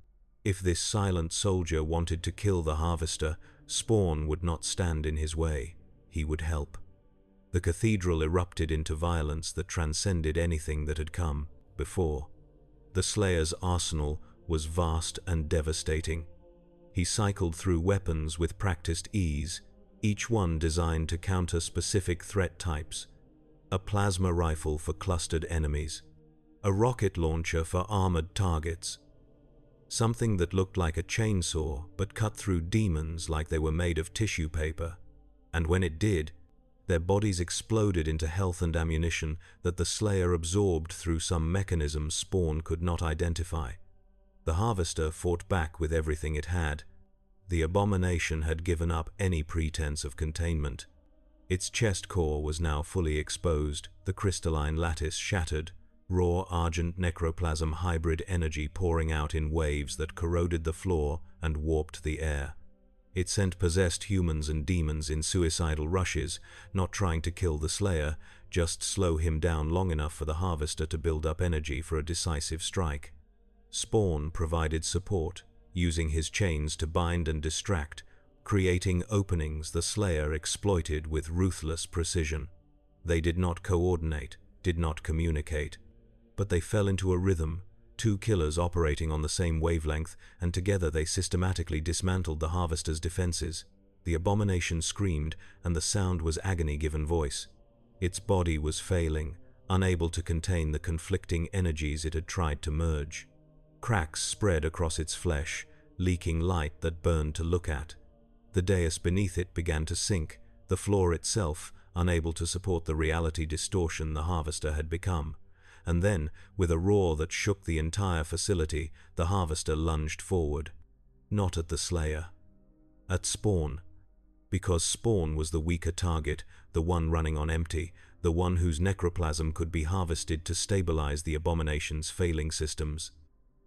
Speaker 1: If this silent soldier wanted to kill the harvester, Spawn would not stand in his way. He would help. The cathedral erupted into violence that transcended anything that had come before. The Slayer's arsenal was vast and devastating. He cycled through weapons with practiced ease, each one designed to counter specific threat types. A plasma rifle for clustered enemies, a rocket launcher for armored targets, something that looked like a chainsaw but cut through demons like they were made of tissue paper. And when it did, their bodies exploded into health and ammunition that the Slayer absorbed through some mechanism Spawn could not identify. The harvester fought back with everything it had. The abomination had given up any pretense of containment. Its chest core was now fully exposed, the crystalline lattice shattered, raw argent necroplasm hybrid energy pouring out in waves that corroded the floor and warped the air. It sent possessed humans and demons in suicidal rushes, not trying to kill the Slayer, just slow him down long enough for the harvester to build up energy for a decisive strike. Spawn provided support, using his chains to bind and distract, creating openings the Slayer exploited with ruthless precision. They did not coordinate, did not communicate, but they fell into a rhythm, two killers operating on the same wavelength, and together they systematically dismantled the harvester's defenses. The abomination screamed, and the sound was agony given voice. Its body was failing, unable to contain the conflicting energies it had tried to merge. Cracks spread across its flesh, leaking light that burned to look at. The dais beneath it began to sink, the floor itself unable to support the reality distortion the harvester had become. And then, with a roar that shook the entire facility, the harvester lunged forward. Not at the Slayer. At Spawn. Because Spawn was the weaker target, the one running on empty, the one whose necroplasm could be harvested to stabilize the abomination's failing systems.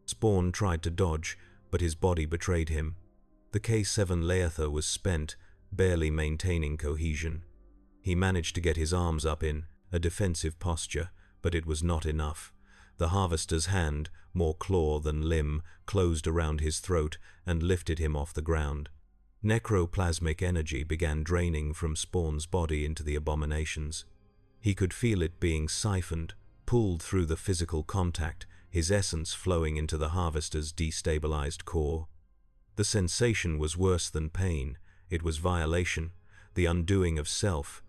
Speaker 1: Spawn tried to dodge, but his body betrayed him. The K7 Leather was spent, barely maintaining cohesion. He managed to get his arms up in a defensive posture, but it was not enough. The harvester's hand, more claw than limb, closed around his throat and lifted him off the ground. Necroplasmic energy began draining from Spawn's body into the abomination's. He could feel it being siphoned, pulled through the physical contact, his essence flowing into the harvester's destabilized core. The sensation was worse than pain. It was violation, the undoing of self.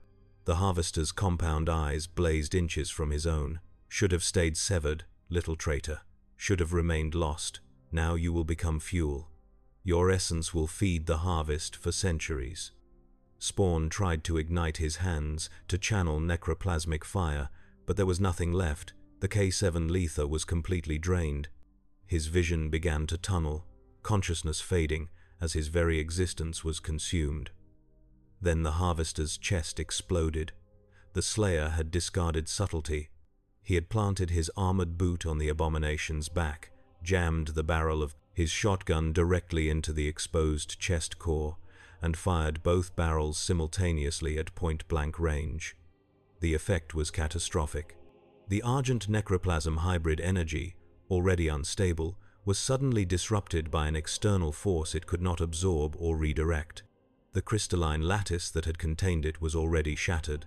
Speaker 1: The harvester's compound eyes blazed inches from his own. Should have stayed severed, little traitor. Should have remained lost. Now you will become fuel. Your essence will feed the harvest for centuries. Spawn tried to ignite his hands to channel necroplasmic fire, but there was nothing left. The K7 lether was completely drained. His vision began to tunnel, consciousness fading as his very existence was consumed. Then the harvester's chest exploded. The Slayer had discarded subtlety. He had planted his armored boot on the abomination's back, jammed the barrel of his shotgun directly into the exposed chest core, and fired both barrels simultaneously at point-blank range. The effect was catastrophic. The Argent Necroplasm hybrid energy, already unstable, was suddenly disrupted by an external force it could not absorb or redirect. The crystalline lattice that had contained it was already shattered.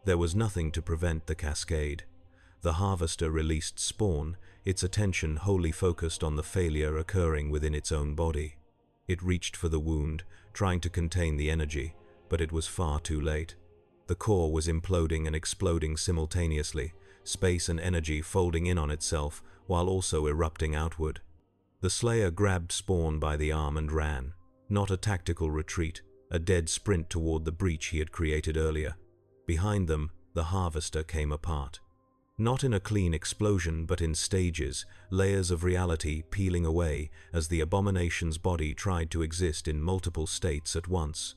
Speaker 1: There was nothing to prevent the cascade. The harvester released Spawn, its attention wholly focused on the failure occurring within its own body. It reached for the wound, trying to contain the energy, but it was far too late. The core was imploding and exploding simultaneously, space and energy folding in on itself while also erupting outward. The Slayer grabbed Spawn by the arm and ran. Not a tactical retreat, a dead sprint toward the breach he had created earlier. Behind them, the harvester came apart. Not in a clean explosion, but in stages, layers of reality peeling away as the abomination's body tried to exist in multiple states at once.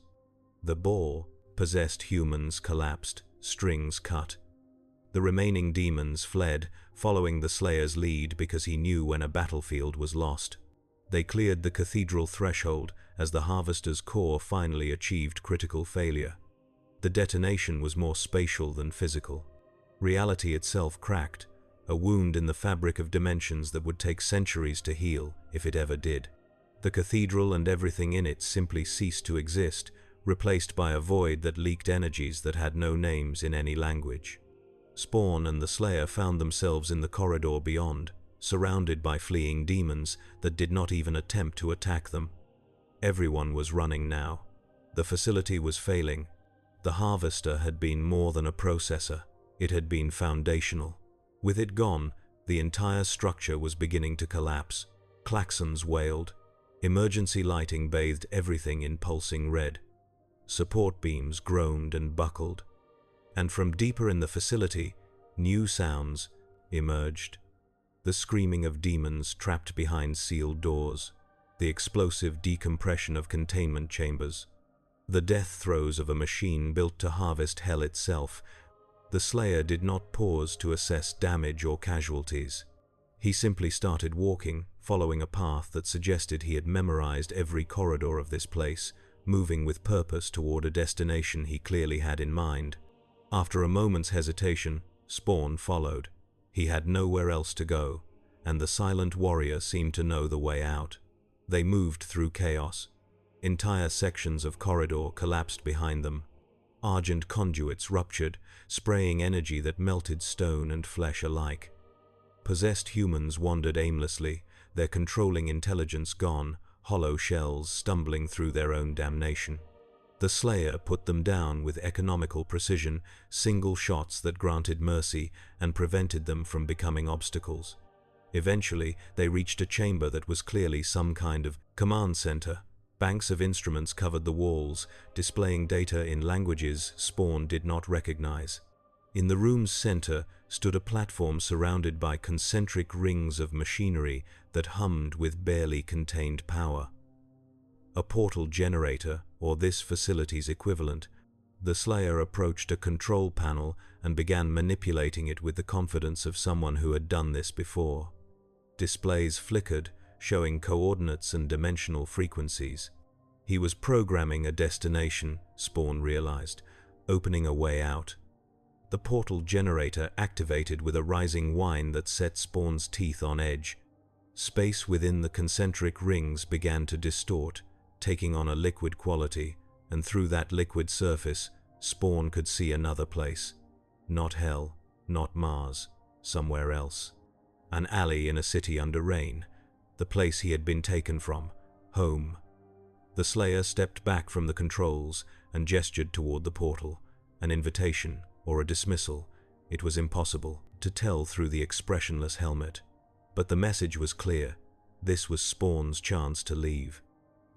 Speaker 1: The ball, possessed humans collapsed, strings cut. The remaining demons fled, following the Slayer's lead because he knew when a battlefield was lost. They cleared the cathedral threshold as the harvester's core finally achieved critical failure. The detonation was more spatial than physical. Reality itself cracked, a wound in the fabric of dimensions that would take centuries to heal, if it ever did. The cathedral and everything in it simply ceased to exist, replaced by a void that leaked energies that had no names in any language. Spawn and the Slayer found themselves in the corridor beyond, surrounded by fleeing demons that did not even attempt to attack them. Everyone was running now. The facility was failing. The harvester had been more than a processor. It had been foundational. With it gone, the entire structure was beginning to collapse. Klaxons wailed. Emergency lighting bathed everything in pulsing red. Support beams groaned and buckled. And from deeper in the facility, new sounds emerged. The screaming of demons trapped behind sealed doors. The explosive decompression of containment chambers. The death throes of a machine built to harvest hell itself. The Slayer did not pause to assess damage or casualties. He simply started walking, following a path that suggested he had memorized every corridor of this place, moving with purpose toward a destination he clearly had in mind. After a moment's hesitation, Spawn followed. He had nowhere else to go, and the silent warrior seemed to know the way out. They moved through chaos. Entire sections of corridor collapsed behind them. Argent conduits ruptured, spraying energy that melted stone and flesh alike. Possessed humans wandered aimlessly, their controlling intelligence gone, hollow shells stumbling through their own damnation. The Slayer put them down with economical precision, single shots that granted mercy and prevented them from becoming obstacles. Eventually, they reached a chamber that was clearly some kind of command center. Banks of instruments covered the walls, displaying data in languages Spawn did not recognize. In the room's center stood a platform surrounded by concentric rings of machinery that hummed with barely contained power. A portal generator, or this facility's equivalent. The Slayer approached a control panel and began manipulating it with the confidence of someone who had done this before. Displays flickered, showing coordinates and dimensional frequencies. He was programming a destination, Spawn realized, opening a way out. The portal generator activated with a rising whine that set Spawn's teeth on edge. Space within the concentric rings began to distort, taking on a liquid quality, and through that liquid surface, Spawn could see another place. Not hell, not Mars, somewhere else. An alley in a city under rain. The place he had been taken from, home. The Slayer stepped back from the controls and gestured toward the portal, an invitation or a dismissal. It was impossible to tell through the expressionless helmet. But the message was clear. This was Spawn's chance to leave.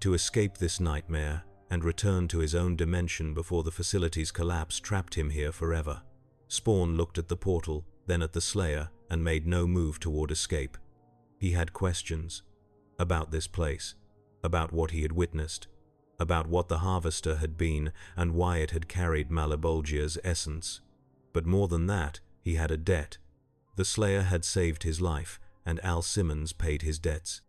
Speaker 1: To escape this nightmare and return to his own dimension before the facility's collapse trapped him here forever. Spawn looked at the portal, then at the Slayer, and made no move toward escape. He had questions about this place, about what he had witnessed, about what the Harvester had been and why it had carried Malebolgia's essence. But more than that, he had a debt. The Slayer had saved his life, and Al Simmons paid his debts.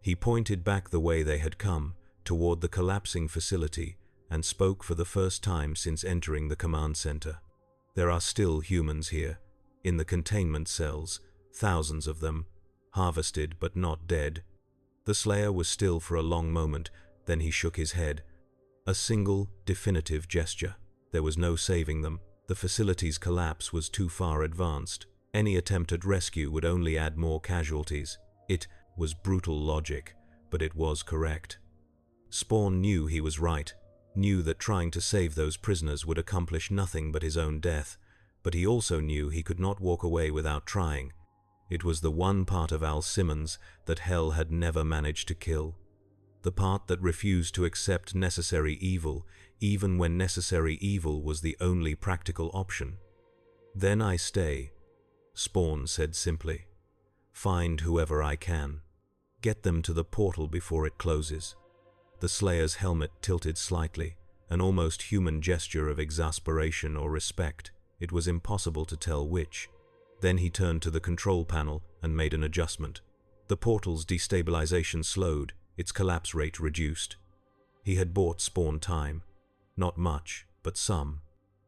Speaker 1: He pointed back the way they had come, toward the collapsing facility, and spoke for the first time since entering the command center. There are still humans here, in the containment cells, thousands of them, harvested but not dead. The Slayer was still for a long moment, then he shook his head. A single, definitive gesture. There was no saving them. The facility's collapse was too far advanced. Any attempt at rescue would only add more casualties. It was brutal logic, but it was correct. Spawn knew he was right, knew that trying to save those prisoners would accomplish nothing but his own death, but he also knew he could not walk away without trying. It was the one part of Al Simmons that hell had never managed to kill. The part that refused to accept necessary evil, even when necessary evil was the only practical option. "Then I stay," Spawn said simply. "Find whoever I can. Get them to the portal before it closes." The Slayer's helmet tilted slightly, an almost human gesture of exasperation or respect. It was impossible to tell which. Then he turned to the control panel and made an adjustment. The portal's destabilization slowed, its collapse rate reduced. He had bought Spawn time. Not much, but some.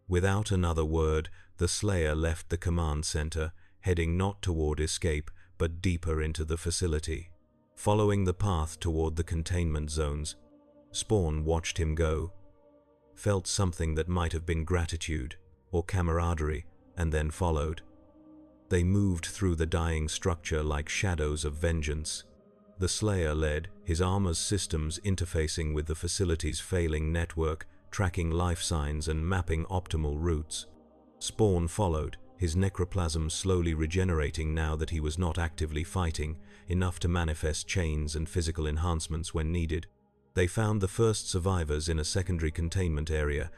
Speaker 1: Without another word, the Slayer left the command center, heading not toward escape, but deeper into the facility. Following the path toward the containment zones, Spawn watched him go. Felt something that might have been gratitude or camaraderie, and then followed. They moved through the dying structure like shadows of vengeance. The Slayer led, his armor's systems interfacing with the facility's failing network, tracking life signs and mapping optimal routes. Spawn followed, his necroplasm slowly regenerating now that he was not actively fighting, enough to manifest chains and physical enhancements when needed. They found the first survivors in a secondary containment area.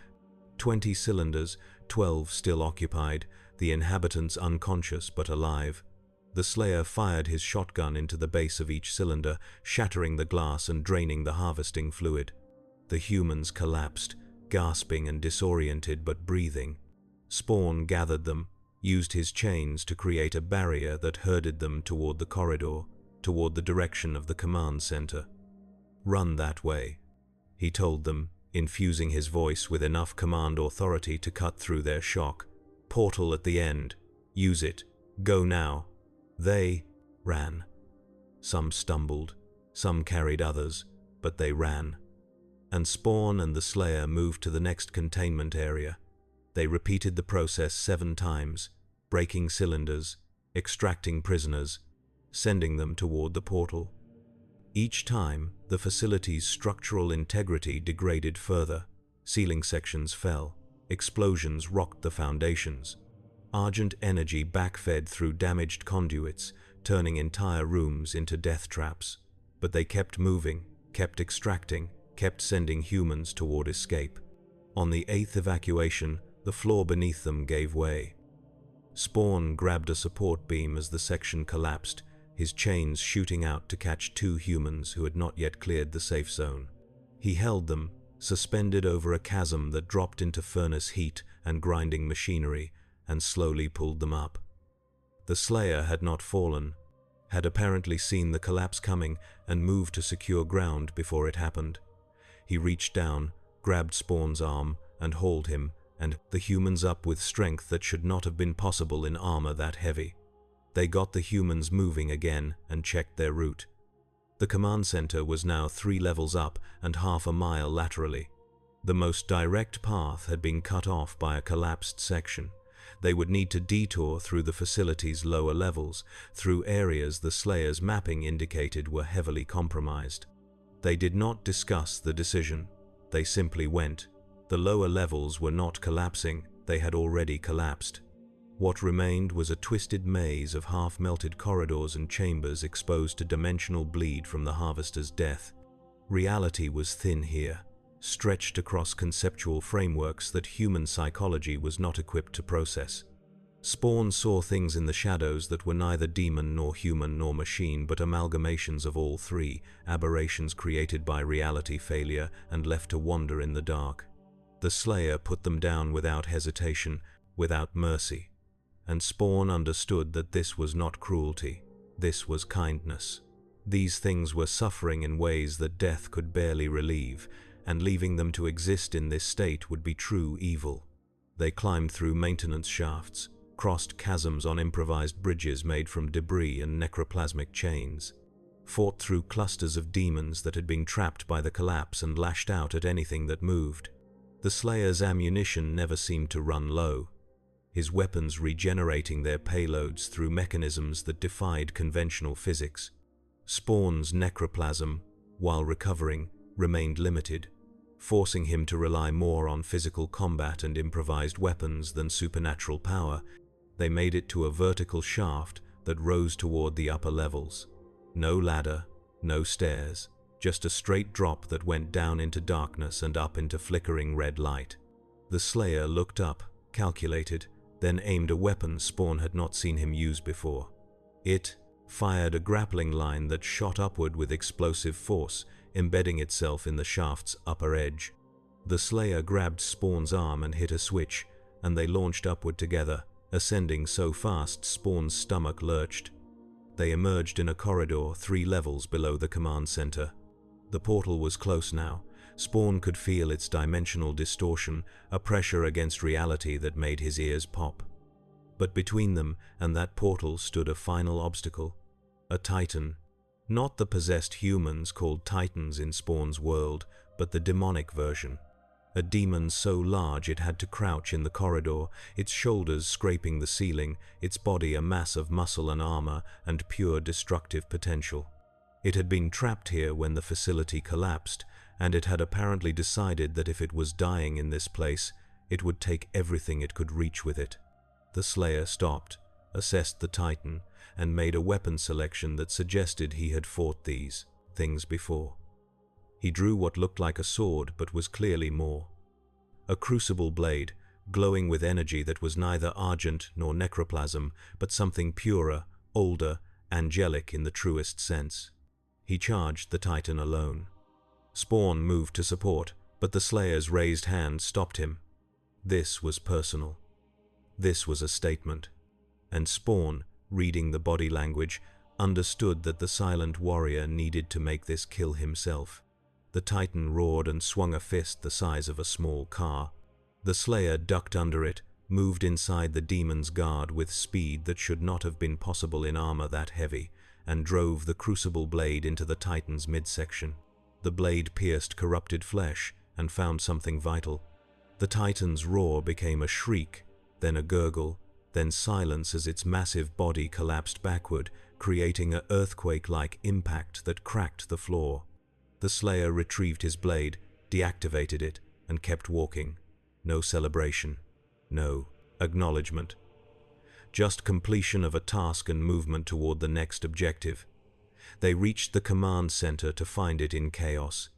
Speaker 1: 20 cylinders, 12 still occupied, the inhabitants unconscious but alive. The Slayer fired his shotgun into the base of each cylinder, shattering the glass and draining the harvesting fluid. The humans collapsed, gasping and disoriented but breathing. Spawn gathered them, used his chains to create a barrier that herded them toward the corridor, toward the direction of the command center. "Run that way," he told them, infusing his voice with enough command authority to cut through their shock. "Portal at the end. Use it. Go now." They ran. Some stumbled, some carried others, but they ran. And Spawn and the Slayer moved to the next containment area. They repeated the process 7 times, breaking cylinders, extracting prisoners, sending them toward the portal. Each time, the facility's structural integrity degraded further. Ceiling sections fell. Explosions rocked the foundations. Argent energy backfed through damaged conduits, turning entire rooms into death traps. But they kept moving, kept extracting, kept sending humans toward escape. On the 8th evacuation, the floor beneath them gave way. Spawn grabbed a support beam as the section collapsed, his chains shooting out to catch 2 humans who had not yet cleared the safe zone. He held them, suspended over a chasm that dropped into furnace heat and grinding machinery, and slowly pulled them up. The Slayer had not fallen, had apparently seen the collapse coming and moved to secure ground before it happened. He reached down, grabbed Spawn's arm, and hauled him, and the humans up with strength that should not have been possible in armor that heavy. They got the humans moving again and checked their route. The command center was now 3 levels up and half a mile laterally. The most direct path had been cut off by a collapsed section. They would need to detour through the facility's lower levels, through areas the Slayer's mapping indicated were heavily compromised. They did not discuss the decision. They simply went. The lower levels were not collapsing, they had already collapsed. What remained was a twisted maze of half-melted corridors and chambers exposed to dimensional bleed from the Harvester's death. Reality was thin here, stretched across conceptual frameworks that human psychology was not equipped to process. Spawn saw things in the shadows that were neither demon nor human nor machine, but amalgamations of all three, aberrations created by reality failure and left to wander in the dark. The Slayer put them down without hesitation, without mercy. And Spawn understood that this was not cruelty, this was kindness. These things were suffering in ways that death could barely relieve, and leaving them to exist in this state would be true evil. They climbed through maintenance shafts, crossed chasms on improvised bridges made from debris and necroplasmic chains, fought through clusters of demons that had been trapped by the collapse and lashed out at anything that moved. The Slayer's ammunition never seemed to run low, his weapons regenerating their payloads through mechanisms that defied conventional physics. Spawn's necroplasm, while recovering, remained limited, forcing him to rely more on physical combat and improvised weapons than supernatural power. They made it to a vertical shaft that rose toward the upper levels. No ladder, no stairs, just a straight drop that went down into darkness and up into flickering red light. The Slayer looked up, calculated, then aimed a weapon Spawn had not seen him use before. It fired a grappling line that shot upward with explosive force, embedding itself in the shaft's upper edge. The Slayer grabbed Spawn's arm and hit a switch, and they launched upward together, ascending so fast Spawn's stomach lurched. They emerged in a corridor 3 levels below the command center. The portal was close now. Spawn could feel its dimensional distortion, a pressure against reality that made his ears pop. But between them and that portal stood a final obstacle. A Titan. Not the possessed humans called Titans in Spawn's world, but the demonic version. A demon so large it had to crouch in the corridor, its shoulders scraping the ceiling, its body a mass of muscle and armor and pure destructive potential. It had been trapped here when the facility collapsed, and it had apparently decided that if it was dying in this place, it would take everything it could reach with it. The Slayer stopped, assessed the Titan, and made a weapon selection that suggested he had fought these things before. He drew what looked like a sword but was clearly more. A crucible blade, glowing with energy that was neither argent nor necroplasm, but something purer, older, angelic in the truest sense. He charged the Titan alone. Spawn moved to support, but the Slayer's raised hand stopped him. This was personal. This was a statement. And Spawn, reading the body language, understood that the silent warrior needed to make this kill himself. The Titan roared and swung a fist the size of a small car. The Slayer ducked under it, moved inside the demon's guard with speed that should not have been possible in armor that heavy, and drove the crucible blade into the Titan's midsection. The blade pierced corrupted flesh and found something vital. The Titan's roar became a shriek, then a gurgle, then silence as its massive body collapsed backward, creating an earthquake-like impact that cracked the floor. The Slayer retrieved his blade, deactivated it, and kept walking. No celebration. No acknowledgement. Just completion of a task and movement toward the next objective. They reached the command center to find it in chaos.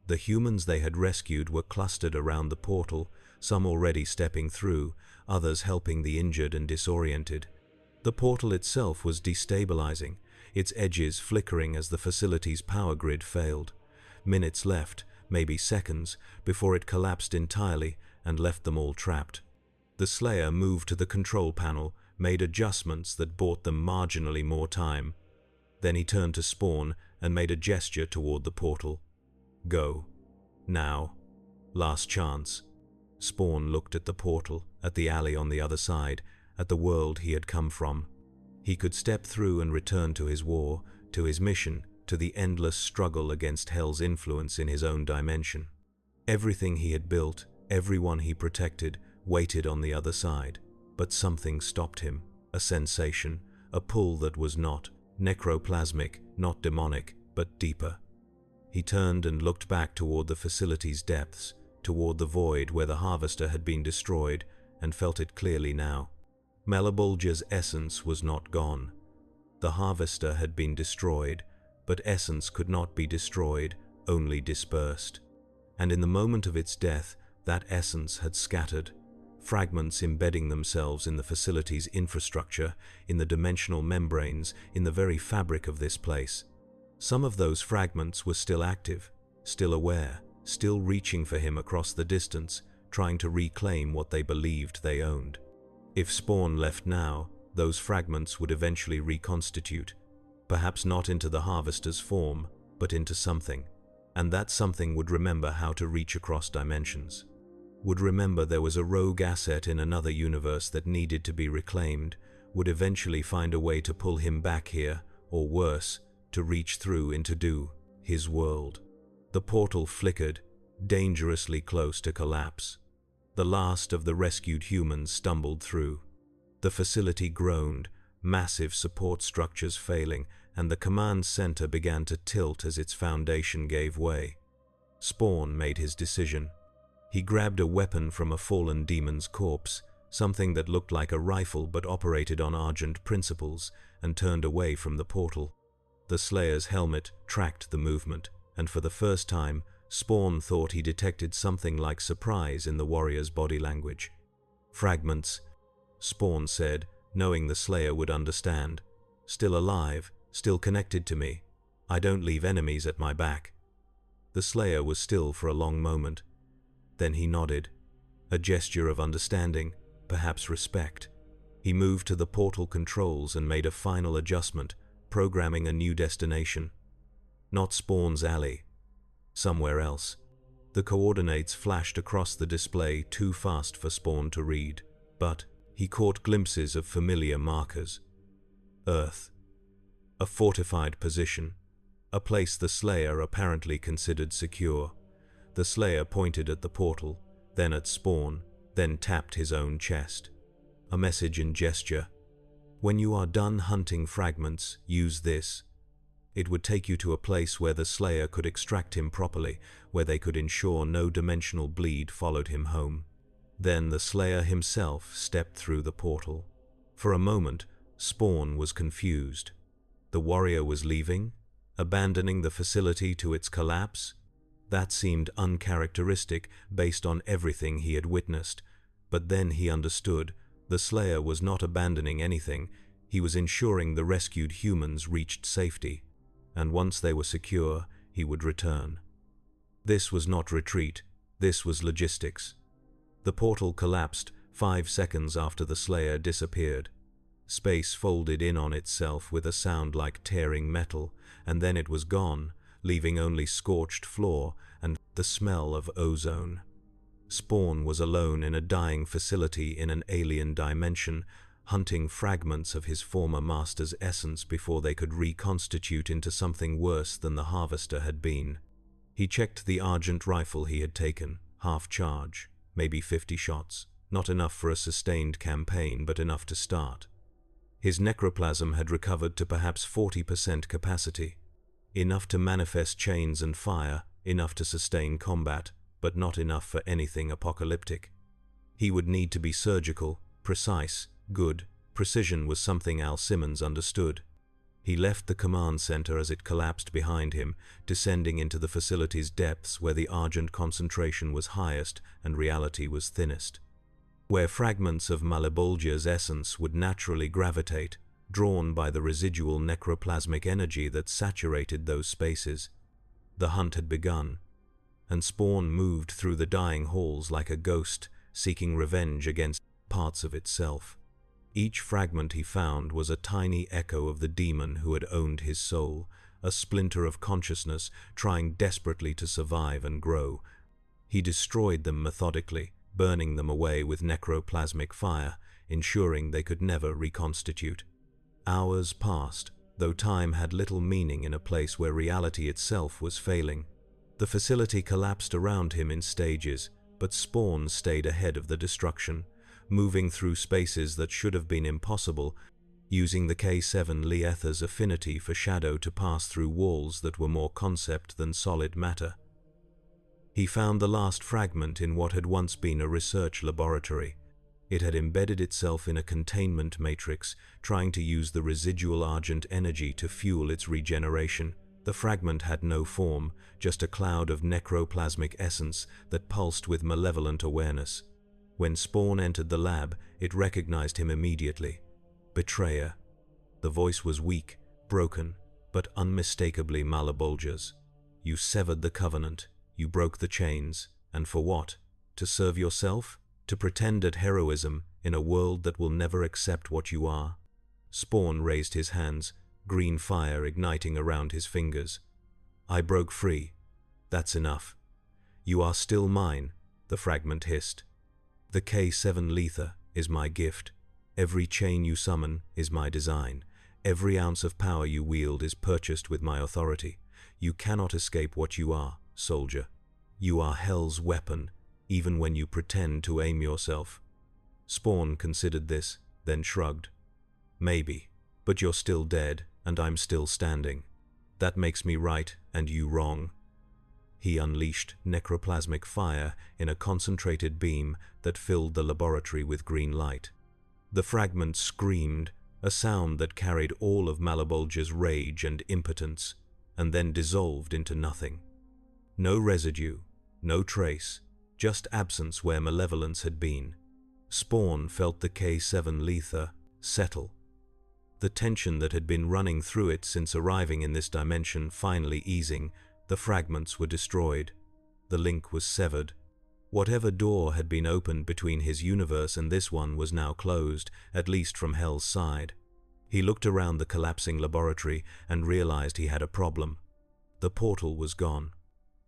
Speaker 1: The humans they had rescued were clustered around the portal, some already stepping through, others helping the injured and disoriented. The portal itself was destabilizing, its edges flickering as the facility's power grid failed. Minutes left, maybe seconds, before it collapsed entirely and left them all trapped. The Slayer moved to the control panel, made adjustments that bought them marginally more time. Then he turned to Spawn and made a gesture toward the portal. Go. Now. Last chance. Spawn looked at the portal, at the alley on the other side, at the world he had come from. He could step through and return to his war, to his mission, to the endless struggle against Hell's influence in his own dimension. Everything he had built, everyone he protected, waited on the other side. But something stopped him, a sensation, a pull that was not necroplasmic, not demonic, but deeper. He turned and looked back toward the facility's depths, toward the void where the harvester had been destroyed, and felt it clearly now. Malabulja's essence was not gone. The harvester had been destroyed, but essence could not be destroyed, only dispersed. And in the moment of its death, that essence had scattered, fragments embedding themselves in the facility's infrastructure, in the dimensional membranes, in the very fabric of this place. Some of those fragments were still active, still aware, still reaching for him across the distance, trying to reclaim what they believed they owned. If Spawn left now, those fragments would eventually reconstitute, perhaps not into the Harvester's form, but into something. And that something would remember how to reach across dimensions. Would remember there was a rogue asset in another universe that needed to be reclaimed, would eventually find a way to pull him back here, or worse, to reach through into his world. The portal flickered, dangerously close to collapse. The last of the rescued humans stumbled through. The facility groaned, massive support structures failing, and the command center began to tilt as its foundation gave way. Spawn made his decision. He grabbed a weapon from a fallen demon's corpse, something that looked like a rifle but operated on Argent principles, and turned away from the portal. The Slayer's helmet tracked the movement, and for the first time, Spawn thought he detected something like surprise in the warrior's body language. "Fragments," Spawn said, knowing the Slayer would understand. "Still alive, still connected to me. I don't leave enemies at my back." The Slayer was still for a long moment. Then he nodded, a gesture of understanding, perhaps respect. He moved to the portal controls and made a final adjustment, programming a new destination. Not Spawn's alley. Somewhere else. The coordinates flashed across the display too fast for Spawn to read, but he caught glimpses of familiar markers. Earth. A fortified position. A place the Slayer apparently considered secure. The Slayer pointed at the portal, then at Spawn, then tapped his own chest. A message in gesture. "When you are done hunting fragments, use this." It would take you to a place where the Slayer could extract him properly, where they could ensure no dimensional bleed followed him home. Then the Slayer himself stepped through the portal. For a moment, Spawn was confused. The warrior was leaving, abandoning the facility to its collapse. That seemed uncharacteristic based on everything he had witnessed. But then he understood. The Slayer was not abandoning anything. He was ensuring the rescued humans reached safety. And once they were secure, he would return. This was not retreat. This was logistics. The portal collapsed 5 seconds after the Slayer disappeared. Space folded in on itself with a sound like tearing metal, and then it was gone, leaving only scorched floor and the smell of ozone. Spawn was alone in a dying facility in an alien dimension, hunting fragments of his former master's essence before they could reconstitute into something worse than the Harvester had been. He checked the Argent rifle he had taken, half charge, maybe 50 shots, not enough for a sustained campaign, but enough to start. His necroplasm had recovered to perhaps 40% capacity. Enough to manifest chains and fire, enough to sustain combat, but not enough for anything apocalyptic. He would need to be surgical, precise, good. Precision was something Al Simmons understood. He left the command center as it collapsed behind him, descending into the facility's depths where the Argent concentration was highest and reality was thinnest. Where fragments of Malebolgia's essence would naturally gravitate, drawn by the residual necroplasmic energy that saturated those spaces. The hunt had begun, and Spawn moved through the dying halls like a ghost, seeking revenge against parts of itself. Each fragment he found was a tiny echo of the demon who had owned his soul, a splinter of consciousness trying desperately to survive and grow. He destroyed them methodically, burning them away with necroplasmic fire, ensuring they could never reconstitute. Hours passed, though time had little meaning in a place where reality itself was failing. The facility collapsed around him in stages, but Spawn stayed ahead of the destruction, moving through spaces that should have been impossible, using the K7 Lietha's affinity for shadow to pass through walls that were more concept than solid matter. He found the last fragment in what had once been a research laboratory. It had embedded itself in a containment matrix, trying to use the residual Argent energy to fuel its regeneration. The fragment had no form, just a cloud of necroplasmic essence that pulsed with malevolent awareness. When Spawn entered the lab, it recognized him immediately. Betrayer. The voice was weak, broken, but unmistakably Malebolger's. You severed the covenant, you broke the chains, and for what? To serve yourself? To pretend at heroism in a world that will never accept what you are? Spawn raised his hands, green fire igniting around his fingers. I broke free. That's enough. You are still mine, the fragment hissed. The K7 Letha is my gift. Every chain you summon is my design. Every ounce of power you wield is purchased with my authority. You cannot escape what you are, soldier. You are Hell's weapon, even when you pretend to aim yourself. Spawn considered this, then shrugged. Maybe, but you're still dead, and I'm still standing. That makes me right, and you wrong. He unleashed necroplasmic fire in a concentrated beam that filled the laboratory with green light. The fragment screamed, a sound that carried all of Malebolger's rage and impotence, and then dissolved into nothing. No residue, no trace, just absence where malevolence had been. Spawn felt the K7 Letha settle. The tension that had been running through it since arriving in this dimension finally easing, the fragments were destroyed. The link was severed. Whatever door had been opened between his universe and this one was now closed, at least from Hell's side. He looked around the collapsing laboratory and realized he had a problem. The portal was gone.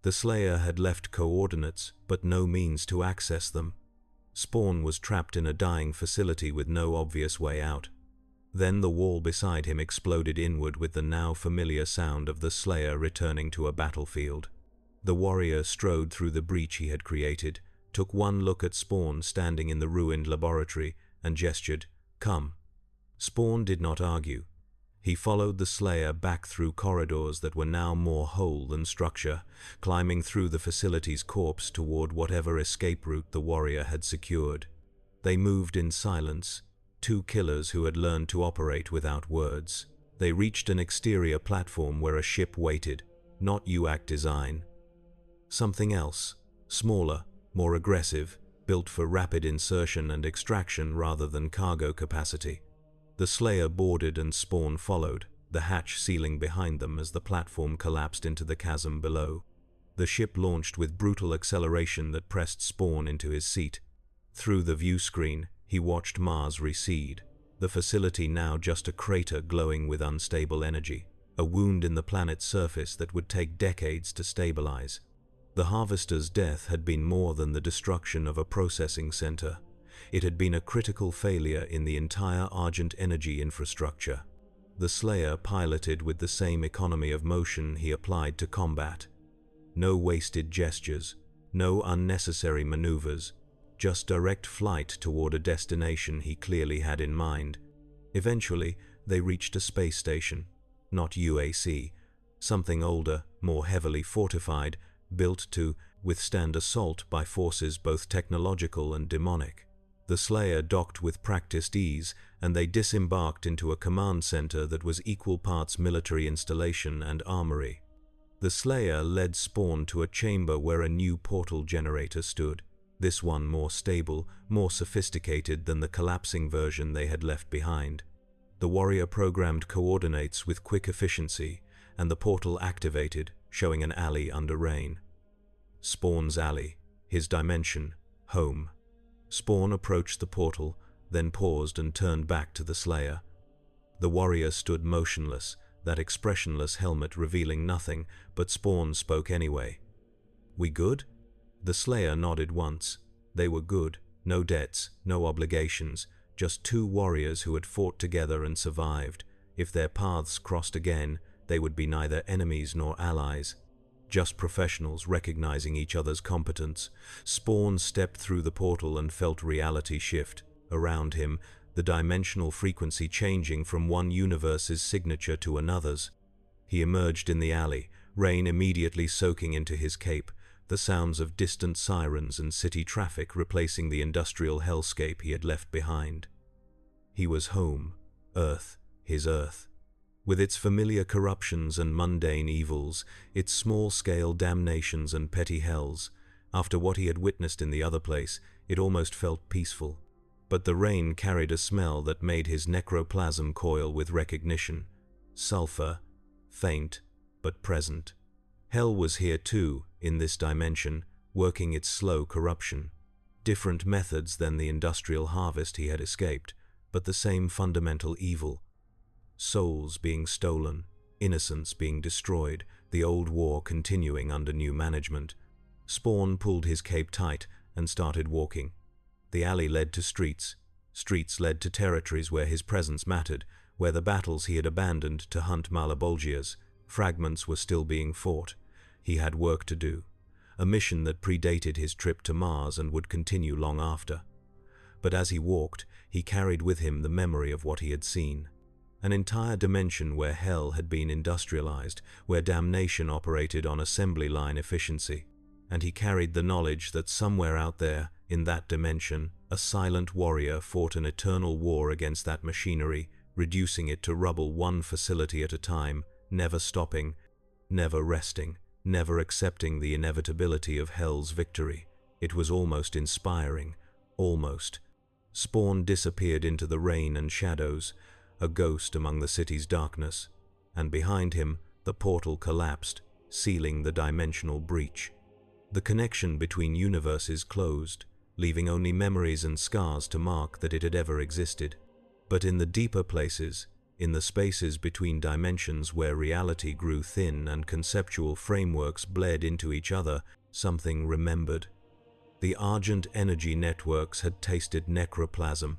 Speaker 1: The Slayer had left coordinates, but no means to access them. Spawn was trapped in a dying facility with no obvious way out. Then the wall beside him exploded inward with the now familiar sound of the Slayer returning to a battlefield. The warrior strode through the breach he had created, took one look at Spawn standing in the ruined laboratory, and gestured, "Come." Spawn did not argue. He followed the Slayer back through corridors that were now more hole than structure, climbing through the facility's corpse toward whatever escape route the warrior had secured. They moved in silence, two killers who had learned to operate without words. They reached an exterior platform where a ship waited, not UAC design. Something else, smaller, more aggressive, built for rapid insertion and extraction rather than cargo capacity. The Slayer boarded and Spawn followed, the hatch sealing behind them as the platform collapsed into the chasm below. The ship launched with brutal acceleration that pressed Spawn into his seat. Through the view screen, he watched Mars recede, the facility now just a crater glowing with unstable energy, a wound in the planet's surface that would take decades to stabilize. The Harvester's death had been more than the destruction of a processing center. It had been a critical failure in the entire Argent energy infrastructure. The Slayer piloted with the same economy of motion he applied to combat. No wasted gestures, no unnecessary maneuvers, just direct flight toward a destination he clearly had in mind. Eventually, they reached a space station, not UAC, something older, more heavily fortified, built to withstand assault by forces both technological and demonic. The Slayer docked with practiced ease, and they disembarked into a command center that was equal parts military installation and armory. The Slayer led Spawn to a chamber where a new portal generator stood, this one more stable, more sophisticated than the collapsing version they had left behind. The warrior programmed coordinates with quick efficiency, and the portal activated, showing an alley under rain. Spawn's alley, his dimension, home. Spawn approached the portal, then paused and turned back to the Slayer. The warrior stood motionless, that expressionless helmet revealing nothing, but Spawn spoke anyway. "We good?" The Slayer nodded once. They were good, no debts, no obligations, just two warriors who had fought together and survived. If their paths crossed again, they would be neither enemies nor allies. Just professionals recognizing each other's competence. Spawn stepped through the portal and felt reality shift. Around him, the dimensional frequency changing from one universe's signature to another's. He emerged in the alley, rain immediately soaking into his cape, the sounds of distant sirens and city traffic replacing the industrial hellscape he had left behind. He was home, Earth, his Earth. With its familiar corruptions and mundane evils, its small-scale damnations and petty hells, after what he had witnessed in the other place, it almost felt peaceful. But the rain carried a smell that made his necroplasm coil with recognition. Sulfur, faint, but present. Hell was here too, in this dimension, working its slow corruption. Different methods than the industrial harvest he had escaped, but the same fundamental evil. Souls being stolen, innocence being destroyed, the old war continuing under new management. Spawn pulled his cape tight and started walking. The alley led to streets. Streets led to territories where his presence mattered, where the battles he had abandoned to hunt Malabolgias, fragments were still being fought. He had work to do, a mission that predated his trip to Mars and would continue long after. But as he walked, he carried with him the memory of what he had seen. An entire dimension where hell had been industrialized, where damnation operated on assembly line efficiency. And he carried the knowledge that somewhere out there, in that dimension, a silent warrior fought an eternal war against that machinery, reducing it to rubble one facility at a time, never stopping, never resting, never accepting the inevitability of hell's victory. It was almost inspiring. Almost. Spawn disappeared into the rain and shadows, a ghost among the city's darkness, and behind him the portal collapsed, sealing the dimensional breach. The connection between universes closed, leaving only memories and scars to mark that it had ever existed. But in the deeper places, in the spaces between dimensions where reality grew thin and conceptual frameworks bled into each other, something remembered. The Argent energy networks had tasted necroplasm.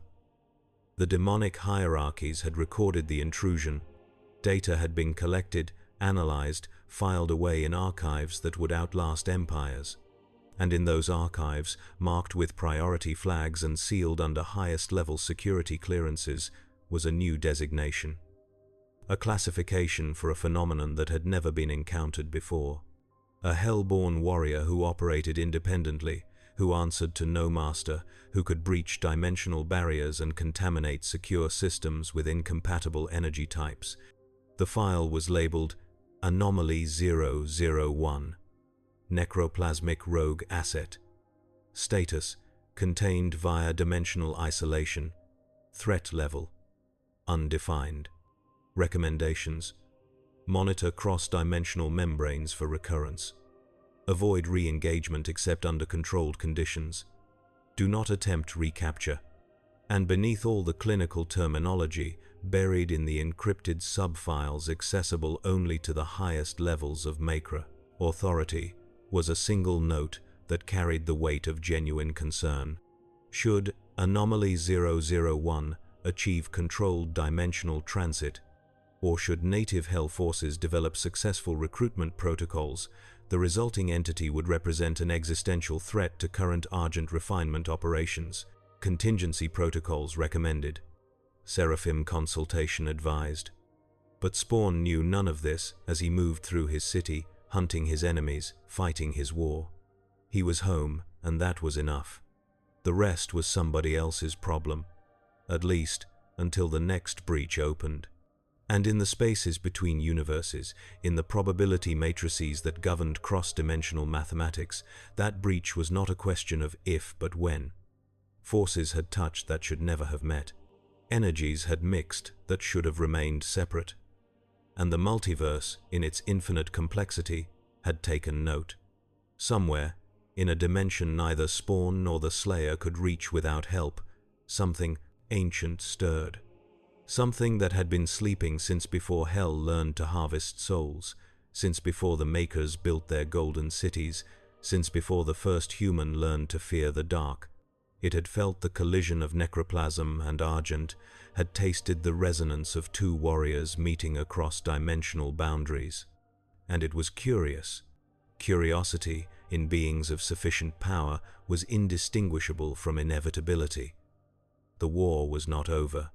Speaker 1: The demonic hierarchies had recorded the intrusion. Data had been collected, analyzed, filed away in archives that would outlast empires. And in those archives, marked with priority flags and sealed under highest-level security clearances, was a new designation. A classification for a phenomenon that had never been encountered before. A hell-born warrior who operated independently, who answered to no master, who could breach dimensional barriers and contaminate secure systems with incompatible energy types. The file was labeled Anomaly 001. Necroplasmic Rogue Asset. Status: contained via dimensional isolation. Threat level: undefined. Recommendations: monitor cross-dimensional membranes for recurrence. Avoid re-engagement except under controlled conditions. Do not attempt recapture. And beneath all the clinical terminology, buried in the encrypted sub-files accessible only to the highest levels of Macra authority, was a single note that carried the weight of genuine concern. Should Anomaly 001 achieve controlled dimensional transit, or should native Hell forces develop successful recruitment protocols, the resulting entity would represent an existential threat to current Argent refinement operations. Contingency protocols recommended. Seraphim consultation advised. But Spawn knew none of this as he moved through his city, hunting his enemies, fighting his war. He was home, and that was enough. The rest was somebody else's problem. At least, until the next breach opened. And in the spaces between universes, in the probability matrices that governed cross-dimensional mathematics, that breach was not a question of if but when. Forces had touched that should never have met. Energies had mixed that should have remained separate. And the multiverse, in its infinite complexity, had taken note. Somewhere, in a dimension neither Spawn nor the Slayer could reach without help, something ancient stirred. Something that had been sleeping since before Hell learned to harvest souls, since before the Makers built their golden cities, since before the first human learned to fear the dark. It had felt the collision of necroplasm and Argent, had tasted the resonance of two warriors meeting across dimensional boundaries. And it was curious. Curiosity, in beings of sufficient power, was indistinguishable from inevitability. The war was not over.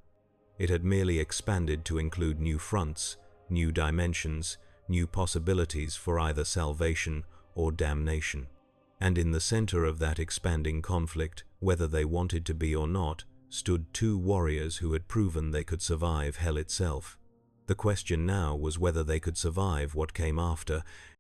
Speaker 1: It had merely expanded to include new fronts, new dimensions, new possibilities for either salvation or damnation. And in the center of that expanding conflict, whether they wanted to be or not, stood two warriors who had proven they could survive Hell itself. The question now was whether they could survive what came after.